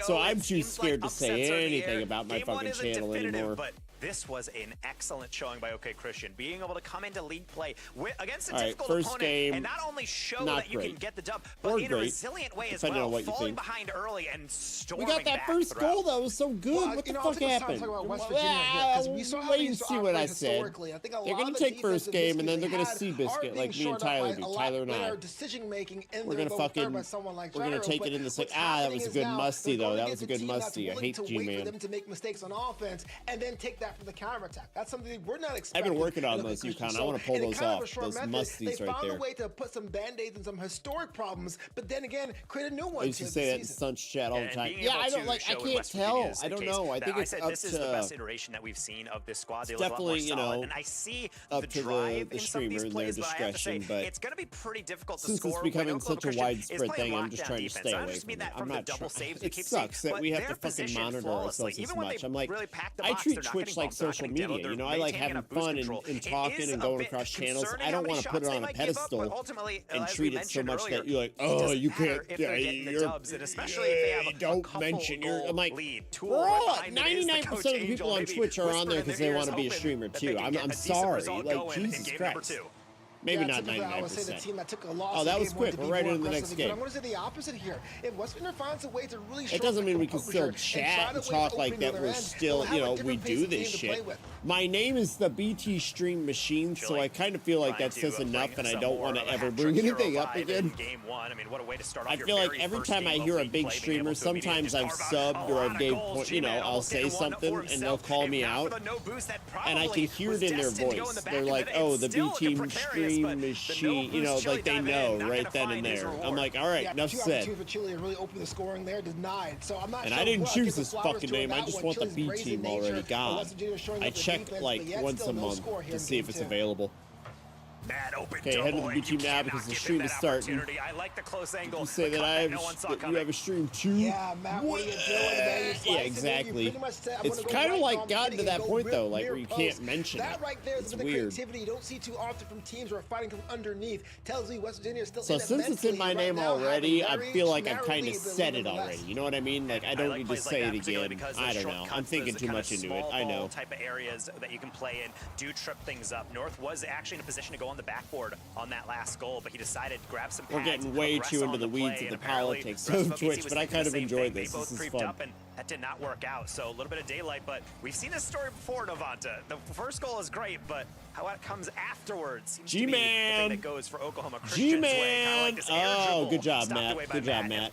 So I'm too scared to say anything about my fucking channel anymore. This was an excellent showing by OK Christian, being able to come into league play against a difficult first opponent game, and not only show that you can get the dub, but in a resilient way as well, falling behind early and storming back. We got that first goal that was so good. What the fuck happened? Wait and see what I said. They're going to take first game and then they're going to see Biscuit like me and Tyler do. Tyler and I. We're going to fucking, we're going to take it in the second. That was a good musty though. That was a good musty. I hate G-Man. To make mistakes on offense and then take that for the counterattack. That's something we're not expecting. I've been working on those, UConn. I want to pull those off. Those musties right there. They found a way to put some band-aids and some historic problems, but then again, create a new one. I used to say that in Sun's chat all the time. Yeah, I don't like. I can't tell. I don't know. I think it's up to. This is the best iteration that we've seen of this squad. It's definitely, you know, and I see up to the streamer and their discretion, but it's going to be pretty difficult to score. Since it's becoming such a widespread thing, I'm just trying to stay away from it. I'm not trying. It sucks that we have to fucking monitor ourselves this much. I'm like, I treat Twitch like social media. You know, I like having fun and talking and going across channels. I don't want to put it on a pedestal and treat it so much that you're like, oh, you can't. Don't mention. I'm like, bro, 99% of the people on Twitch are on there because they want to be a streamer too. I'm sorry. Like, Jesus Christ. Maybe not 99%. I would say the team that took a loss. Oh, that was quick. We're right into the next game. But I'm going to say the opposite here. If West Virginia finds a way to really it doesn't mean we can still chat and talk like that we're still, you know, we do this shit. My name is the BT Stream Machine, so I kind of feel like that says enough, and I don't want to ever bring anything up again. I feel like every time I hear a big streamer, sometimes I've subbed or I've gave, you know, I'll say something and they'll call me out, and I can hear it in their voice. They're like, oh, the BT Stream Machine, you know, like they know right then and there. I'm like, all right, enough said. And I didn't choose this fucking name. I just want the B team already. God, I check like once a month to see if it's available. Okay, head to the B team now because the stream is starting. I like the close angle. You say that you have a stream too? Yeah, Matt, what are you doing, man? Yeah, exactly. It's kind of like gotten to that point though, like where you can't mention it. That right there is the weird. creativity you don't see too often from teams who are fighting from underneath. Tells me West Virginia is still. So since it's in my name already, I feel like I've kind of said it already. You know what I mean? Like I don't need to say it again. I don't know. I'm thinking too much into it. I know. Type of areas that you can play in do trip things up. North was actually in a position to go on the backboard on that last goal, but he decided to grab some pads. We're getting way too into the weeds of the politics of Twitch, but I kind of enjoyed this. This is fun. That did not work out, so a little bit of daylight, but we've seen this story before, Novanta. The first goal is great, but how it comes afterwards seems to be the thing that goes for Oklahoma Christian's way. Oh, good job, Matt. Good job, Matt.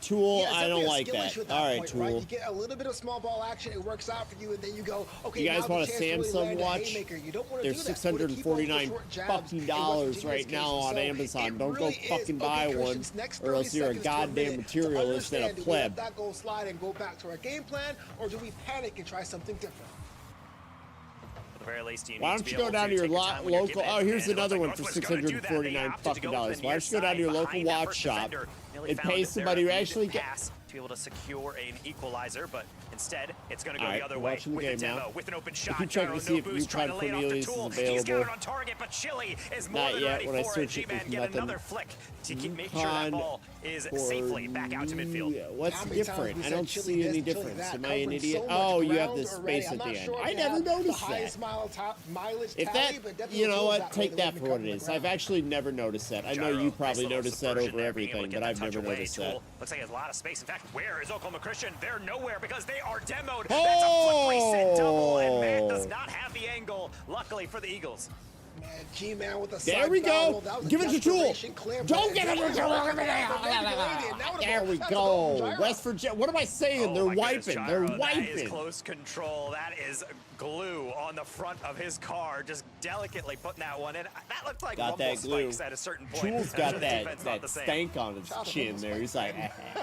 Tool, I don't like that. All right, Tool. Right? You get a little bit of small ball action, it works out for you, and then you go, okay, you guys want a Samsung watch? They're $649 fucking dollars right now on Amazon. Don't go fucking buy one, or else you're a goddamn materialist and a pleb. That goal slide and go back to our game plan, or do we panic and try something different? At the very least, why don't you go down to your local? Oh, here's another one for $649 fucking dollars. Why don't you go down to your local watch shop and pay somebody who actually gets to be able to secure an equalizer, but instead it's going to go the other way with a demo, with an open shot. You check to see if UConn Cornelius is available. He's got it on target, but Chile is more than ready for it. G-Man get another flick to make sure that ball is safely back out to midfield. What's different? I don't see any difference. Am I an idiot? Oh, you have this space at the end. I never noticed that. If that, you know what, take that for what it is. I've actually never noticed that. I know you probably noticed that over everything, but I've never noticed that. Looks like he has a lot of space. In fact, where is Oklahoma Christian? They're nowhere because they are demoed. That's a flip reset double, and Matt does not have the angle, luckily for the Eagles. G-Man with a there we go. Give it to Tool. Don't give it to Tool. There we go. West Virginia. What am I saying? They're wiping. They're wiping. That is close control. That is glue on the front of his car. Just delicately putting that one in. That looked like got that glue. At a certain point. Tool's got that stank on his chin there. He's like,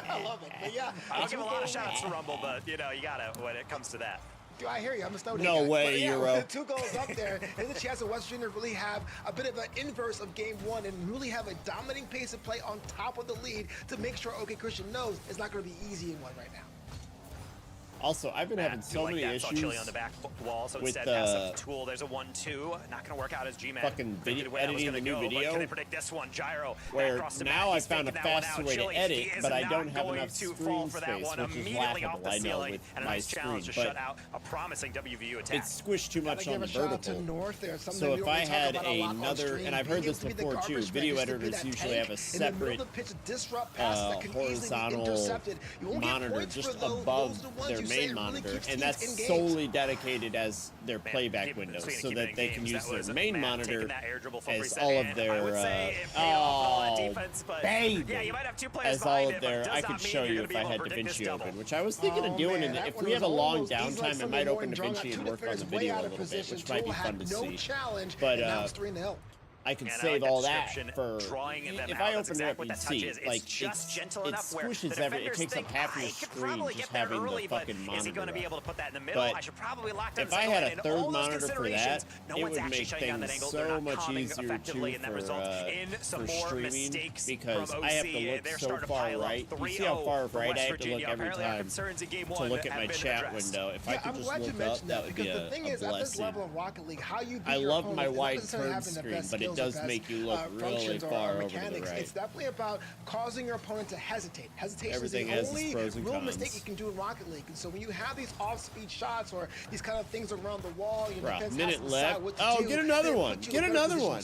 I love it. But yeah, I'll give a lot of shots to Rumble, but you know, you gotta when it comes to that. I hear you. I'm a Snowden No guy. way, yeah, Euro. With 2 goals up there, there's a chance that West Virginia really have a bit of an inverse of game 1 and really have a dominating pace of play on top of the lead to make sure OK Christian knows it's not going to be easy in one right now. Also, I've been having so many issues Chile on the back wall, so with Tool. There's a 1-2. Not going to work out as G-Man. Fucking editing the new video. Can they predict this one? Gyro. Where now I found a faster way to edit, but I don't have enough screen space, which is laughable. I know with my screen, but a promising WVU attack. it's squished too much on the vertical. So if I had another, and I've heard this before too, video editors usually have a separate horizontal monitor just above their main monitor, and that's solely dedicated as their playback window, so that they can use their main monitor as all of their as all of their. I could show you if I had DaVinci open, which I was thinking of doing, and if we have a long downtime, I might open DaVinci and work on the video a little bit, which might be fun to see. But I can save all that for if I open it up and see, like it squishes everything. It takes up half of your screen just having the fucking monitor up. But if I had a third monitor for that, it would make things so much easier too for streaming, because I have to look so far right. You see how far right I have to look every time to look at my chat window. If I could just look up, that would be a blessing. I love my wide turn screen, but it it does make you look really far over to the right. It's definitely about causing your opponent to hesitate. Hesitation Everything is has the its only pros and real cons. mistake you can do in Rocket League. And so when you have these off-speed shots or these kind of things around the wall, you know, defense has to decide what to do. Get another one. Get another one.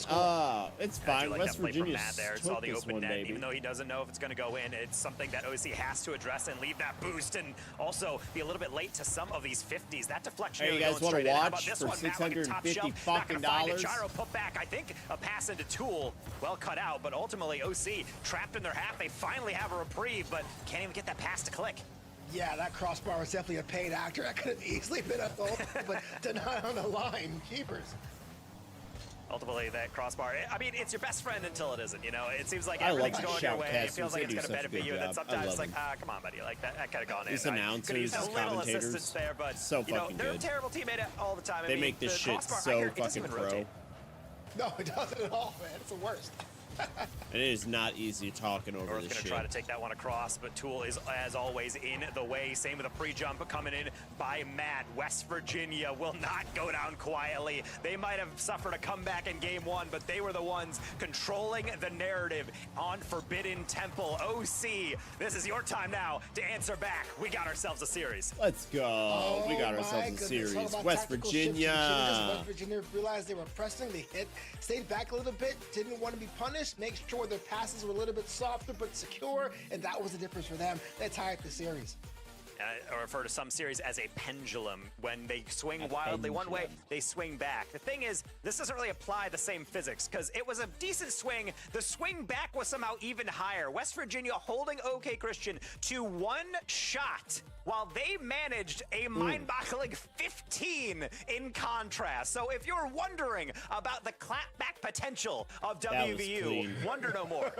It's fine. Like West Virginia saw the this open one, net, baby. even though he doesn't know if it's going to go in. It's something that OC has to address and leave that boost, and also be a little bit late to some of these 50s. That deflection. Hey, you guys want to watch for $650 fucking dollars? Gyro put back. I think a pass into Tool, well cut out, but ultimately OC trapped in their half. They finally have a reprieve, but can't even get that pass to click. Yeah, that crossbar was definitely a paid actor. That could have easily been a goal, but denied on the line. Keepers. Ultimately, that crossbar, I mean, it's your best friend until it isn't, you know? It seems like everything's going your way. It feels like it's going to benefit you, and then sometimes it's like, come on, buddy. Like, that could have gone in. These announcers, a little assistance there, but, so you know, fucking they're good. a terrible teammate all the time. They make this shit so fucking pro. No, it doesn't at all, man. It's the worst. And it is not easy talking over North's this gonna shit. try to take that one across, but Tool is, as always, in the way. Same with a pre-jump coming in by Matt. West Virginia will not go down quietly. They might have suffered a comeback in game one, but they were the ones controlling the narrative on Forbidden Temple. OC, this is your time now to answer back. We got ourselves a series. Let's go. We got ourselves a series. West Virginia. West Virginia realized they were pressing. They stayed back a little bit, didn't want to be punished. Make sure their passes were a little bit softer but secure, and that was the difference for them. They tied the series. I refer to some series as a pendulum. When they swing wildly one way, they swing back. The thing is, this doesn't really apply the same physics, because it was a decent swing. The swing back was somehow even higher. West Virginia holding OK Christian to one shot, while they managed a mind-boggling 15 in contrast. So if you're wondering about the clapback potential of WVU, wonder no more.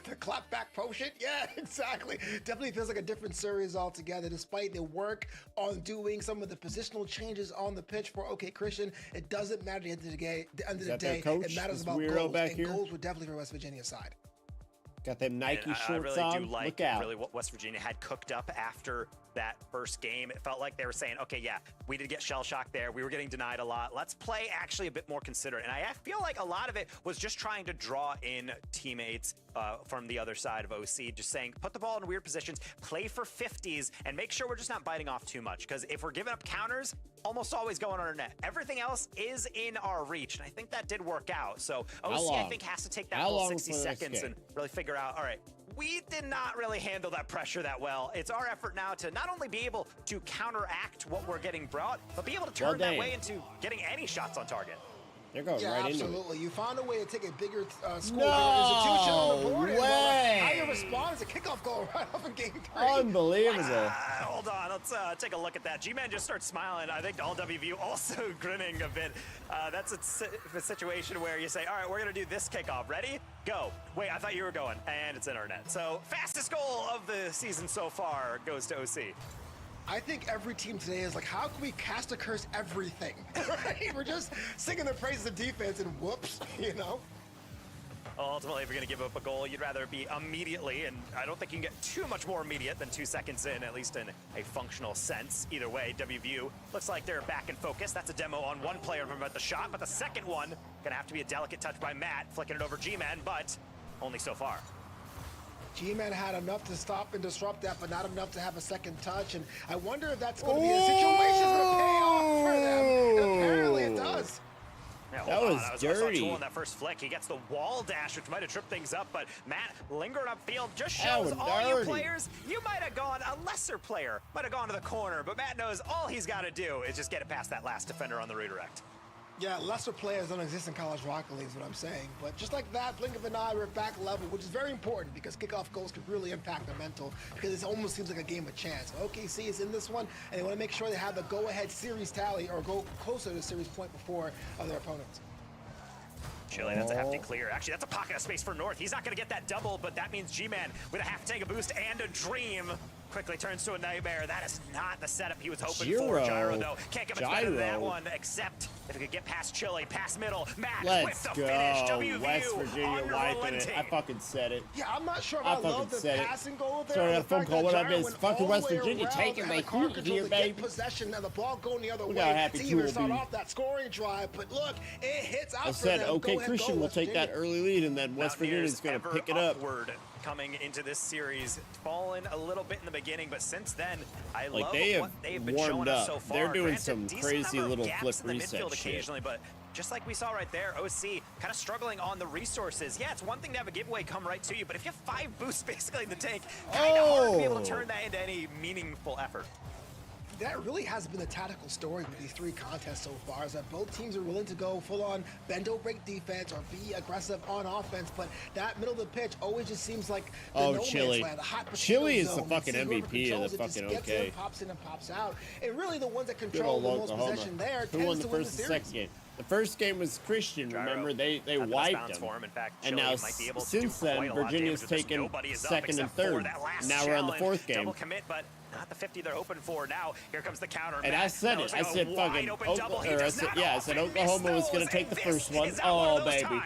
The clapback potion? Yeah, exactly. Definitely feels like a different series altogether. Despite the work on doing some of the positional changes on the pitch for OK Christian, it doesn't matter at the end of the day. It matters about goals, and goals were definitely for West Virginia's side. Got them Nike shorts on. I really do like Look out. really what West Virginia had cooked up after that first game. It felt like they were saying, okay, yeah, we did get shell shocked there. We were getting denied a lot. Let's play actually a bit more considerate. And I feel like a lot of it was just trying to draw in teammates from the other side of OC, just saying, put the ball in weird positions, play for 50s, and make sure we're just not biting off too much. Because if we're giving up counters, almost always going on our net. Everything else is in our reach. And I think that did work out. So OC, I think, has to take that whole 60 seconds and really figure out, all right, we did not really handle that pressure that well. It's our effort now to not only be able to counteract what we're getting brought, but be able to turn that way into getting any shots on target. They're going right into it. Absolutely. You found a way to take a bigger score institution on the board. Way. How you respond is a kickoff goal right off in game 3. Unbelievable. Hold on. Let's take a look at that. G-Man just starts smiling. I think all WVU also grinning a bit. That's a situation where you say, all right, we're going to do this kickoff. Ready? Go. Wait, I thought you were going. And it's internet. So fastest goal of the season so far goes to OC. I think every team today is like, how can we cast a curse everything? Right? We're just singing the praises of defense and whoops, you know? Ultimately, if you're going to give up a goal, you'd rather be immediately, and I don't think you can get too much more immediate than 2 seconds in, at least in a functional sense. Either way, WVU looks like they're back in focus. That's a demo on one player from about the shot, but the second one going to have to be a delicate touch by Matt, flicking it over G-Man, but only so far. G-Man had enough to stop and disrupt that, but not enough to have a second touch, and I wonder if that's going to be a situation that's going to pay off for them, and apparently it does. Yeah, that was dirty. Tool in that first flick. He gets the wall dash, which might have tripped things up, but Matt lingering upfield just shows all you players, you might have gone, a lesser player might have gone to the corner, but Matt knows all he's got to do is just get it past that last defender on the redirect. Yeah, lesser players don't exist in college Rocket League is what I'm saying. But just like that, blink of an eye, we're back level, which is very important because kickoff goals can really impact the mental because it almost seems like a game of chance. OKC is in this one, and they want to make sure they have the go-ahead series tally or go closer to the series point before their opponents. Chile, that's a hefty clear. Actually, that's a pocket of space for North. He's not going to get that double, but that means G-Man with a half tank, a boost, and a dream quickly turns to a nightmare. That is not the setup he was hoping for. Gyro, though, can't get much better than that one, except If we could get past Chile, past middle, Mac Let's with the go. finish. WVU West Virginia wiping it. I fucking said it. Yeah, I'm not sure if I love the passing goal there. Sorry, I got a phone call. What I missed? Fucking West Virginia Virginia taking the heat here, baby. Possession and the ball going the other way happy to even start off that scoring drive. But look, it hits out. I said, okay, Christian will take that early lead, and then West Virginia's going to pick it up. Coming into this series, fallen a little bit in the beginning, but since then, I love what they've been showing us so far. They're doing some crazy little flip in the reset midfield shit. Occasionally, but just like we saw right there, OC kind of struggling on the resources. Yeah, it's one thing to have a giveaway come right to you, but if you have 5 boosts basically in the tank, kind of hard to be able to turn that into any meaningful effort. That really has been the tactical story with these 3 contests so far, is that both teams are willing to go full-on bend-over-break defense or be aggressive on offense, but that middle of the pitch always just seems like the Chile. Land, the hot Chile is the zone. fucking MVP of the fucking OK. In, pops in and pops out, and really the ones that control the most possession there Who won the first and second game? The first game was Christian, remember? They wiped them. And now, since then, Virginia's taken second and third. Now we're on the 4th game. Double commit, but not the 50 they're open for. Now, here comes the counter. And I said it. I said fucking I said Oklahoma was going to take the first one. Oh, baby.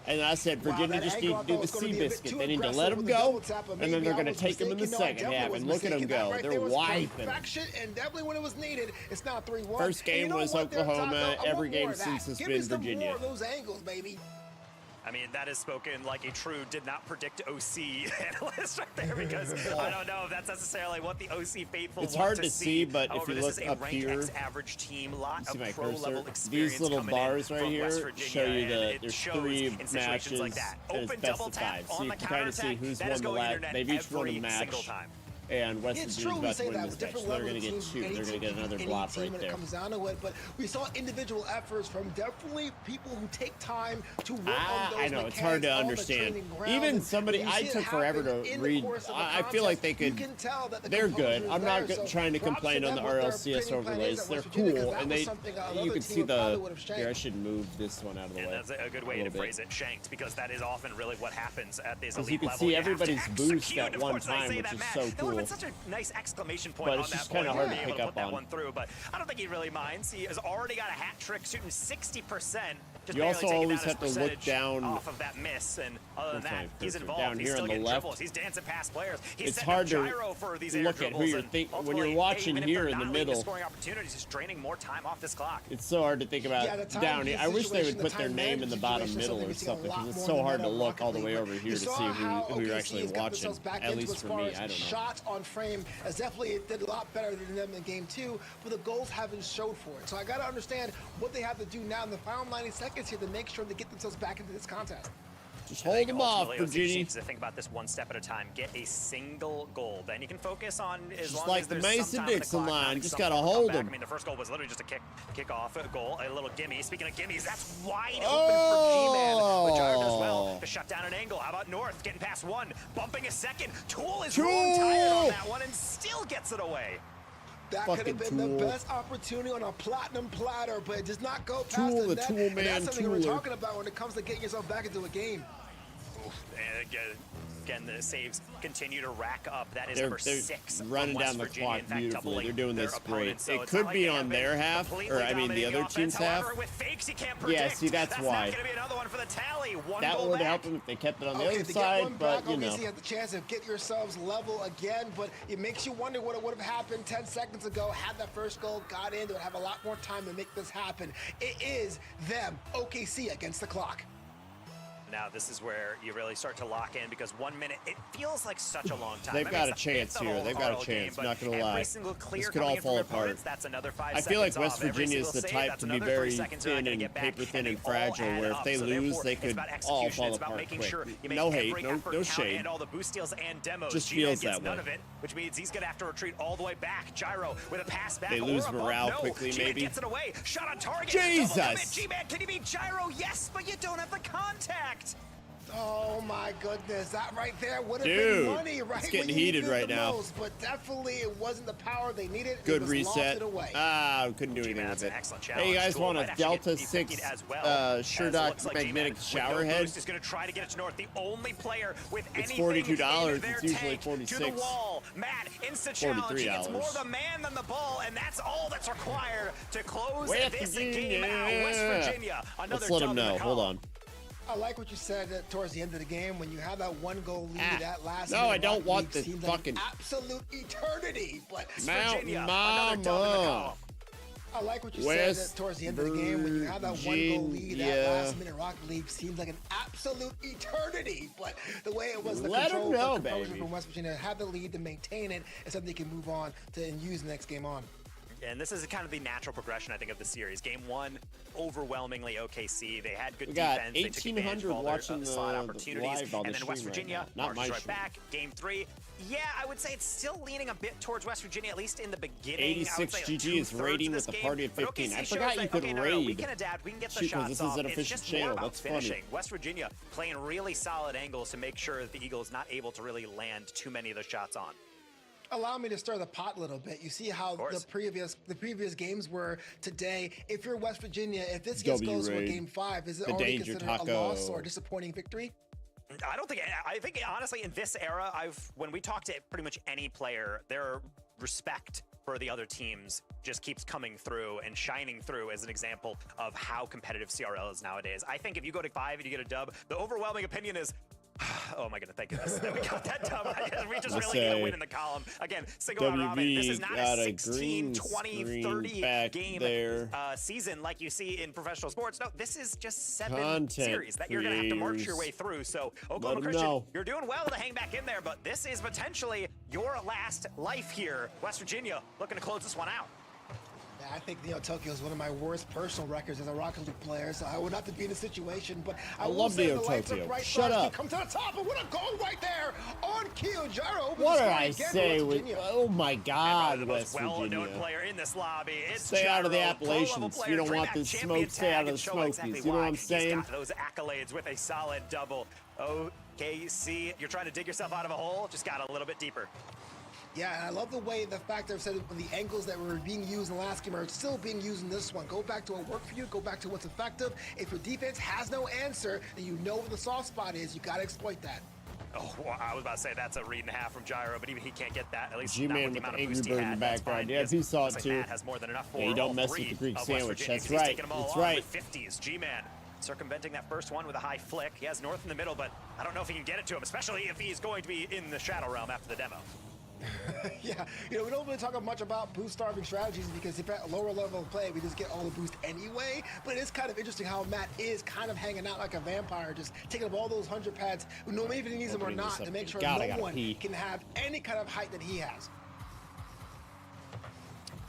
And I said Virginia just need to do the Seabiscuit. They need to let them go, and then they're going to take them in the second half. And look at them go. They're wiping. And definitely when it was needed, it's not 3-1. First game was Oklahoma. Every game since has been Virginia. More of those angles, baby. I mean, that is spoken like a true did not predict OC analyst right there, because I don't know if that's necessarily what the OC faithful It's want hard to see, but however, if you look up here, average team, lot see of my pro-level cursor. These little bars right here show you there's 3 matches like that. and it's best of 5. So you can kind of see who's won the last. They've each won a match. And West Virginia's about to win this match, so they're going to get 2. They're going to get another block right there. It comes down to it, but we saw individual efforts from definitely people who take time to work on those I know, it's hard to understand. Even somebody, I took forever to read. I feel like they could, they're good. I'm not trying to complain on the RLCS overlays. They're cool, and you can see the, here, I should move this one out of the way. That's a good way to phrase it, shanked, because that is often really what happens at this elite level. You can see everybody's boost at one time, which is so cool. It's such a nice exclamation point but on it's that just kind of hard to pick up on. One through, but I don't think he really minds. He has already got a hat trick, shooting 60%. You also always have to look down off of that miss, and other than that, he's involved. Down he's here still on the getting left. dribbles. He's dancing past players. He's it's hard to for these look at who you're thinking when you're watching here in the middle. Scoring opportunities is draining more time off this clock. It's so hard to think about down here. I wish they would put their name in the bottom middle or something, because it's so hard to look all the way over here to see who you're actually watching. At least for me, I don't know. Shots on frame, as definitely it did a lot better than them in game 2, but the goals haven't showed for it. So I got to understand what they have to do now in the final 90 seconds here to make sure they get themselves back into this contest. Just hold them off, Virginia. To think about this one step at a time. Get a single goal. Then you can focus on as long like as the there's Mason-Dixon line. Just got to hold them. I mean, the first goal was literally just a kick off a goal, a little gimme. Speaking of gimmies, that's wide open for G-Man. But Gyro does well to shut down an angle. How about North getting past one, bumping a second. Tool is rolling tired on that one and still gets it away. That could have been the best opportunity on a platinum platter, but it does not go past the net. Tool man, that's something we're talking about when it comes to getting yourself back into a game. And again, the saves continue to rack up. That is number 6. Running down the clock beautifully. They're doing this great. So it could be on their half, or I mean the other team's half. Yeah, see, that's why. That would help them if they kept it on the other side, but you know. You have the chance to get yourselves level again, but it makes you wonder what would have happened 10 seconds ago had that first goal got in. They would have a lot more time to make this happen. It is them, OKC, against the clock. Now this is where you really start to lock in, because 1 minute, it feels like such a long time. They've got a chance here. They've got a chance. I'm not going to lie. This could all fall apart. That's another 5 I feel like West Virginia is the type to be very thin and paper thin and fragile, where if they lose, they could all fall apart quick. No hate, no shade. Just feels that way. Which means he's going to have to retreat all the way back. Gyro with a pass back. They lose morale quickly, maybe. Gets it away. Shot on target. Jesus! G-Man, can you beat Gyro? Yes, but you don't have the contact. Oh my goodness, that right there would have been money, right? It's getting heated right now. Most, but definitely it wasn't the power they needed. Good reset. We couldn't do anything with it. Hey, you guys want a Delta 6 Sherdock magnetic shower head? Is going to try to get it to north. The only player with it's anything $42. It's usually $46. To the wall. Matt, instant challenge. It's more the man than the ball, and that's all that's required to close this game out. West Virginia. Let's let him know. Hold on. I like what you said towards the end of the game when you have that one goal lead. That last. No, I don't want this fucking like absolute eternity. But Virginia, Mama. I like what you said towards the end of the game when you have that one goal lead. That last minute Rocket League seems like an absolute eternity. But the way it was, the control from West Virginia, have the lead to maintain it, and something they can move on to and use the next game on. And this is kind of the natural progression, I think, of the series. Game 1, overwhelmingly OKC. They had good defense. They took advantage of all their slot opportunities. And then West Virginia marched right back. Game 3, yeah, I would say it's still leaning a bit towards West Virginia, at least in the beginning. 86 GG is rating with the party of 15. I forgot you could raid. We can adapt. We can get the shots off. It's just more about finishing. West Virginia playing really solid angles to make sure that the Eagles not able to really land too many of the shots on. Allow me to stir the pot a little bit. You see how the previous games were today. If you're West Virginia, if this goes to a game 5, is it already considered a loss or a disappointing victory? I don't think. I think honestly, in this era, when we talk to pretty much any player, their respect for the other teams just keeps coming through and shining through as an example of how competitive CRL is nowadays. I think if you go to 5 and you get a dub, the overwhelming opinion is, oh my goodness, thank goodness that we got that dub. We just really get a win in the column. Again, single out Robin. This is not a 16, 20, 30 game season like you see in professional sports. No, this is just 7 series that you're going to have to march your way through. So, Oklahoma Christian, you're doing well to hang back in there, but this is potentially your last life here. West Virginia looking to close this one out. I think Tokyo is one of my worst personal records as a Rocket League player, so I would not to be in a situation. But I love Neo Tokyo. Right. Shut up! Come to the top, and what a goal right there on Kyo Gyro. What did I say? Oh my God, West Virginia! Well-known player in this lobby. Stay out of the Appalachians. You don't want the smoke. Stay out of the Smokies. You know what I'm saying? He's got those accolades with a solid double. OKC, you're trying to dig yourself out of a hole. Just got a little bit deeper. Yeah, and I love the way the fact that the angles that were being used in the last game are still being used in this one. Go back to what worked for you. Go back to what's effective. If your defense has no answer, and you know where the soft spot is, you got to exploit that. Oh, well, I was about to say that's a read and a half from Gyro, but even he can't get that. At least G-Man with the Angry Bird in the background. Yeah, he saw it too. Has more than enough for you don't mess with the Greek sandwich. That's right. That's right. 50s. G-Man circumventing that first one with a high flick. He has North in the middle, but I don't know if he can get it to him, especially if he's going to be in the Shadow Realm after the demo. Yeah, we don't really talk much about boost starving strategies because if at a lower level of play, we just get all the boost anyway. But it is kind of interesting how Matt is kind of hanging out like a vampire, just taking up all those 100 pads, no matter if he needs them or not, to make sure no one can have any kind of height that he has.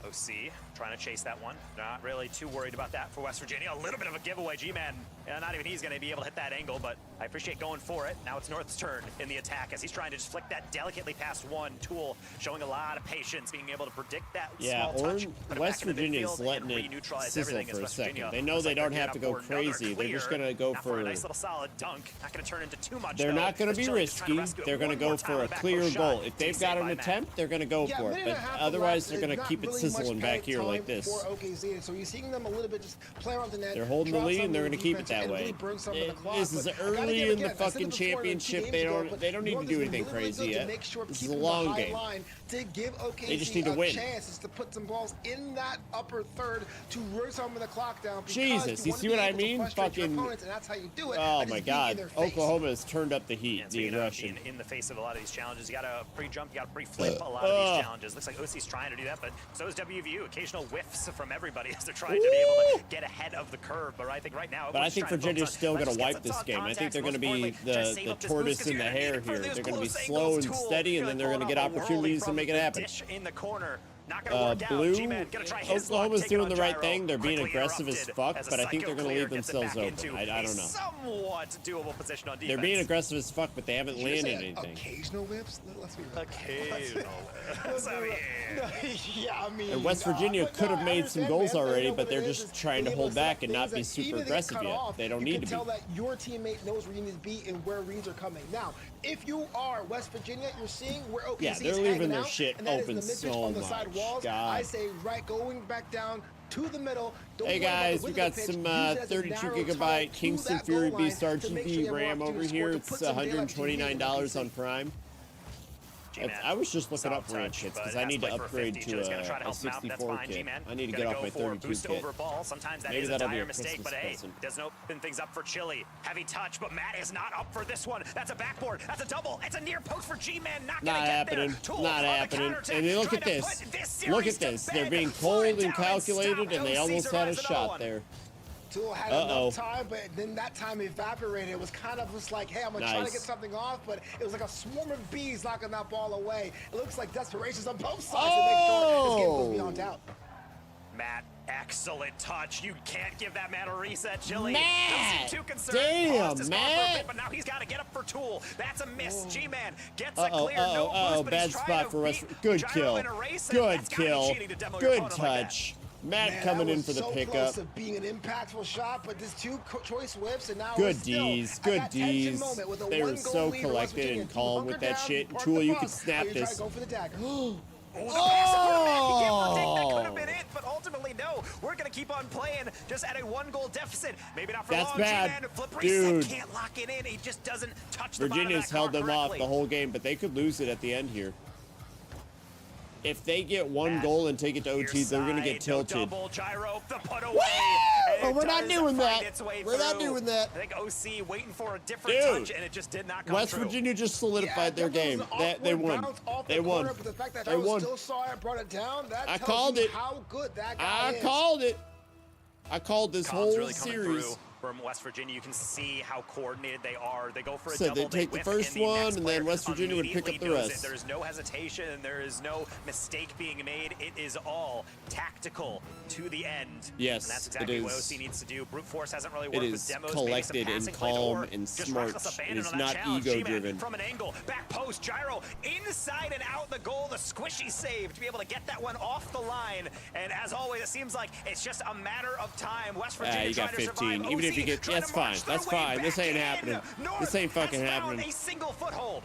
OC trying to chase that one. Not really too worried about that for West Virginia. A little bit of a giveaway. G-Man, not even he's going to be able to hit that angle, but I appreciate going for it. Now it's North's turn in the attack as he's trying to just flick that delicately past one. Tool showing a lot of patience, being able to predict that small touch. West Virginia is letting it sizzle for a second. They know they don't have to go crazy. They're just going to go for a nice little solid dunk. Not going to turn into too much. They're not going to be risky. They're going to go for a clear goal. If they've got an attempt, they're going to go for it. But otherwise, they're going to keep it sizzling back here like this. So you're seeing them a little bit just play around the net. They're holding the lead and they're going to keep it that way. This is early in the fucking championship. They don't need to do anything crazy yet. This is a long game. They just need to win. Chances to put some balls in that upper third to run some of the clock down. Jesus, you see what I mean? Fucking. And that's how you do it. Oh my God, Oklahoma has turned up the heat. The aggression. In the face of a lot of these challenges, you got to pre-jump, you got to pre-flip a lot of these challenges. Looks like OC's trying to do that, but so is WVU. Occasional whiffs from everybody as they're trying to be able to get ahead of the curve. But I think right now, I think Virginia's still going to wipe this game. I think they're going to be the tortoise in the hare here. They're going to be slow and steady, and then they're going to get opportunities to make it happen. In the corner, Not gonna work Blue, out. G-Man gonna try his Oklahoma's luck, doing the right Gyro. thing. They're being Quickly aggressive as interrupted fuck, as a but I think they're Psycho going to leave Clear gets it themselves back open. into I a don't know. somewhat doable position on defense. They're being aggressive as fuck, but they haven't Did you landed say anything. Occasional whips? Let's be real. Occasional whips. I mean, Yeah, I mean. And West Virginia could have I made some understand, goals man, but already, you know but what they're it is, just is trying to being hold able back set and not be things that super even if they aggressive cut yet. off, They don't you need can to tell be. that your teammate knows where you need to be and where reads are coming. Now, if you are West Virginia, you're seeing where OKC Yeah, they're is leaving hanging their out, shit and that is in open the mid-pitch so on the side much. walls. God. I say going back down to the middle. Don't Hey worry about the guys, we width got of the pitch. some Use it as a 32 narrow gigabyte tunnel to Kingston that Fury goal line Beast to make sure RGB you have more RAM over opportunities to here. score, to It's put some daylight TV in $129 OKC. on Prime. G-Man, I was just looking solid up RAM touch, kits but because I has need to played for upgrade 50. to Chili's gonna try to a help him out. That's 64 fine, kit. G-Man. I need to Gonna get off go my for 32 boost kit. over ball. Sometimes that Maybe is a that'll be dire a mistake, Christmas but hey, present. doesn't open things up for Chili. Heavy touch, but Matt is not up for this one. That's a backboard. That's a double. It's a near post for G-Man. Not gonna Not get happening. there. Tool Not on the happening. counterattack, And look trying at to this. put this Look series at this. to They're bed. being Fly cold down and calculated, stop. and they OC almost had a survives another shot one. there. Tool had enough time, but then that time evaporated. It was kind of just like, hey, I'm going to try to Nice. get something off, but it was like a swarm of bees knocking that ball away. It looks like desperation's on both sides to make sure this game goes beyond doubt. Matt, excellent touch. You can't give that man a reset, Chili. Matt! Doesn't seem too concerned. Damn, Paused his car for a Matt! bit, but now he's got to get up for Tool. That's a miss. G-Man gets a clear. No boost, but bad he's trying spot to for West. beat Good Gyro kill. in a race, and Good that's gotta be kill. cheating to demo your Good opponent like that. touch. Matt Man, coming that in was for the so pickup. close to being an impactful shot, but this two choice whips, and now Good it's still D's. at Good that tension D's. moment with a They were one-goal so lead for West collected Virginia. and calm Bunker with that down, shit. park Tool, the you bus, could snap or you try this. to go for the dagger. Oh, the pass over Matt. He can't predict. That could have been it, but ultimately, no. We're going to keep on playing just at a one-goal deficit. Maybe not for That's long. bad. G-Man, flip Dude. reset, can't lock it in. He just doesn't touch the bottom of Virginia's that car held them off correctly. the whole game, but they could lose it at the end here. If they get one goal and take it to OT, they're going to get tilted. No double gyro, the put away. Well, It we're not does doing find that. its way We're not through. doing that. I think OC waiting for a different Dude. touch, and it just did not come West through. Virginia just solidified their game. They won. They won. But the fact that They won. still saw it, brought it down, that I tells called you it. how good that guy is. I called it. I called this Cobb's whole really coming series. through from West Virginia. You can see how coordinated they are. They go for a So double. they take the whiff, first and the one, next and then player West Virginia would pick up immediately the knows rest. There is no hesitation, and there is no mistake being made. It is all tactical to the end. Yes, and that's exactly it what is. OC needs to do. Brute force hasn't really It worked is with demos. collected maybe and some passing plays, calm or and just smart. reckless abandon It is on that not challenge. ego-driven. G-Man from an angle, back post, gyro inside and out the goal. The squishy save to be able to get that one off the line. And as always, it seems like it's just a matter of time. West Virginia You got trying to 15. survive. Even if you OC get, trying that's to march fine. That's their way fine. This back ain't in. happening. North This ain't fucking has found happening. a single foothold.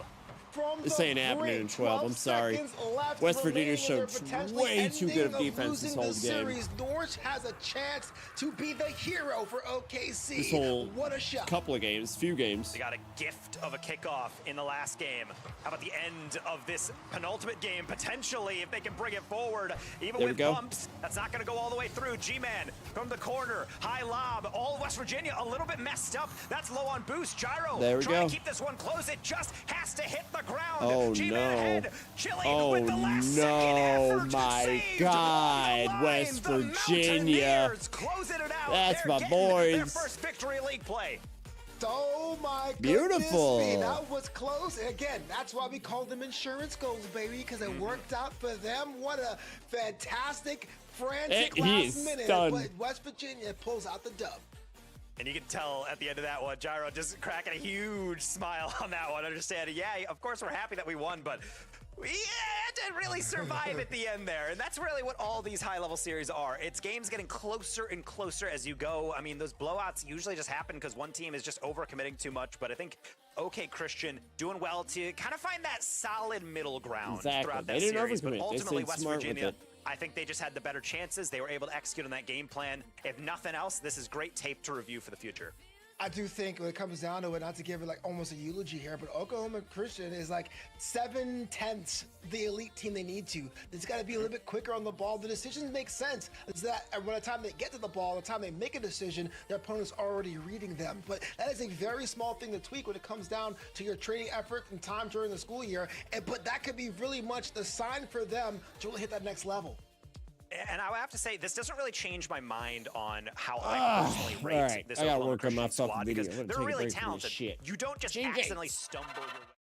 From This the ain't happening in brink, 12. I'm 12 sorry. seconds left West Virginia remaining in showed their potentially way too good ending of of defense this losing whole the game. series. Norwich has a chance to be the hero for OKC. This whole what a shot. couple of games, few games. They got a gift of a kickoff in the last game. How about the end of this penultimate game? Potentially, if they can bring it forward, even There with we go. bumps, that's not going to go all the way through. G-Man from the corner, high lob. All of West Virginia a little bit messed up. That's low on boost. Gyro There we trying go. to keep this one close. It just has to hit the ground. Oh, G-Man no. ahead. Chili Oh, with the last second no, effort. my Saved God, on the line. West The Virginia. Mountaineers closing it out. That's They're my getting their boys. first victory league play. Oh my Beautiful. goodness me, that was close. And again, that's why we call them insurance goals, baby, because it worked out for them. What a fantastic, frantic He last is minute. stunned. But West Virginia pulls out the dub. And you can tell at the end of that one, Gyro just cracking a huge smile on that one, understanding, yeah, of course we're happy that we won, but we had to really survive at the end there. And that's really what all these high-level series are. It's games getting closer and closer as you go. I mean, those blowouts usually just happen because one team is just overcommitting too much, but I think OK Christian doing well to kind of find that solid middle ground Exactly. throughout They that didn't series. But overcommit. They ultimately, stayed West smart with Virginia, it. I think they just had the better chances. They were able to execute on that game plan. If nothing else, this is great tape to review for the future. I do think when it comes down to it, not to give it like almost a eulogy here, but Oklahoma Christian is like 7/10 the elite team they need to. It's got to be a little bit quicker on the ball. The decisions make sense. It's that by the time they get to the ball, the time they make a decision, their opponent's already reading them. But that is a very small thing to tweak when it comes down to your training effort and time during the school year. But that could be really much the sign for them to really hit that next level. And I have to say, this doesn't really change my mind on how I personally rate all right. this I gotta Oklahoma work on my Christian squad fucking video. because I'm gonna they're take a really break from this talented. shit. You don't just Change accidentally it. stumble your way.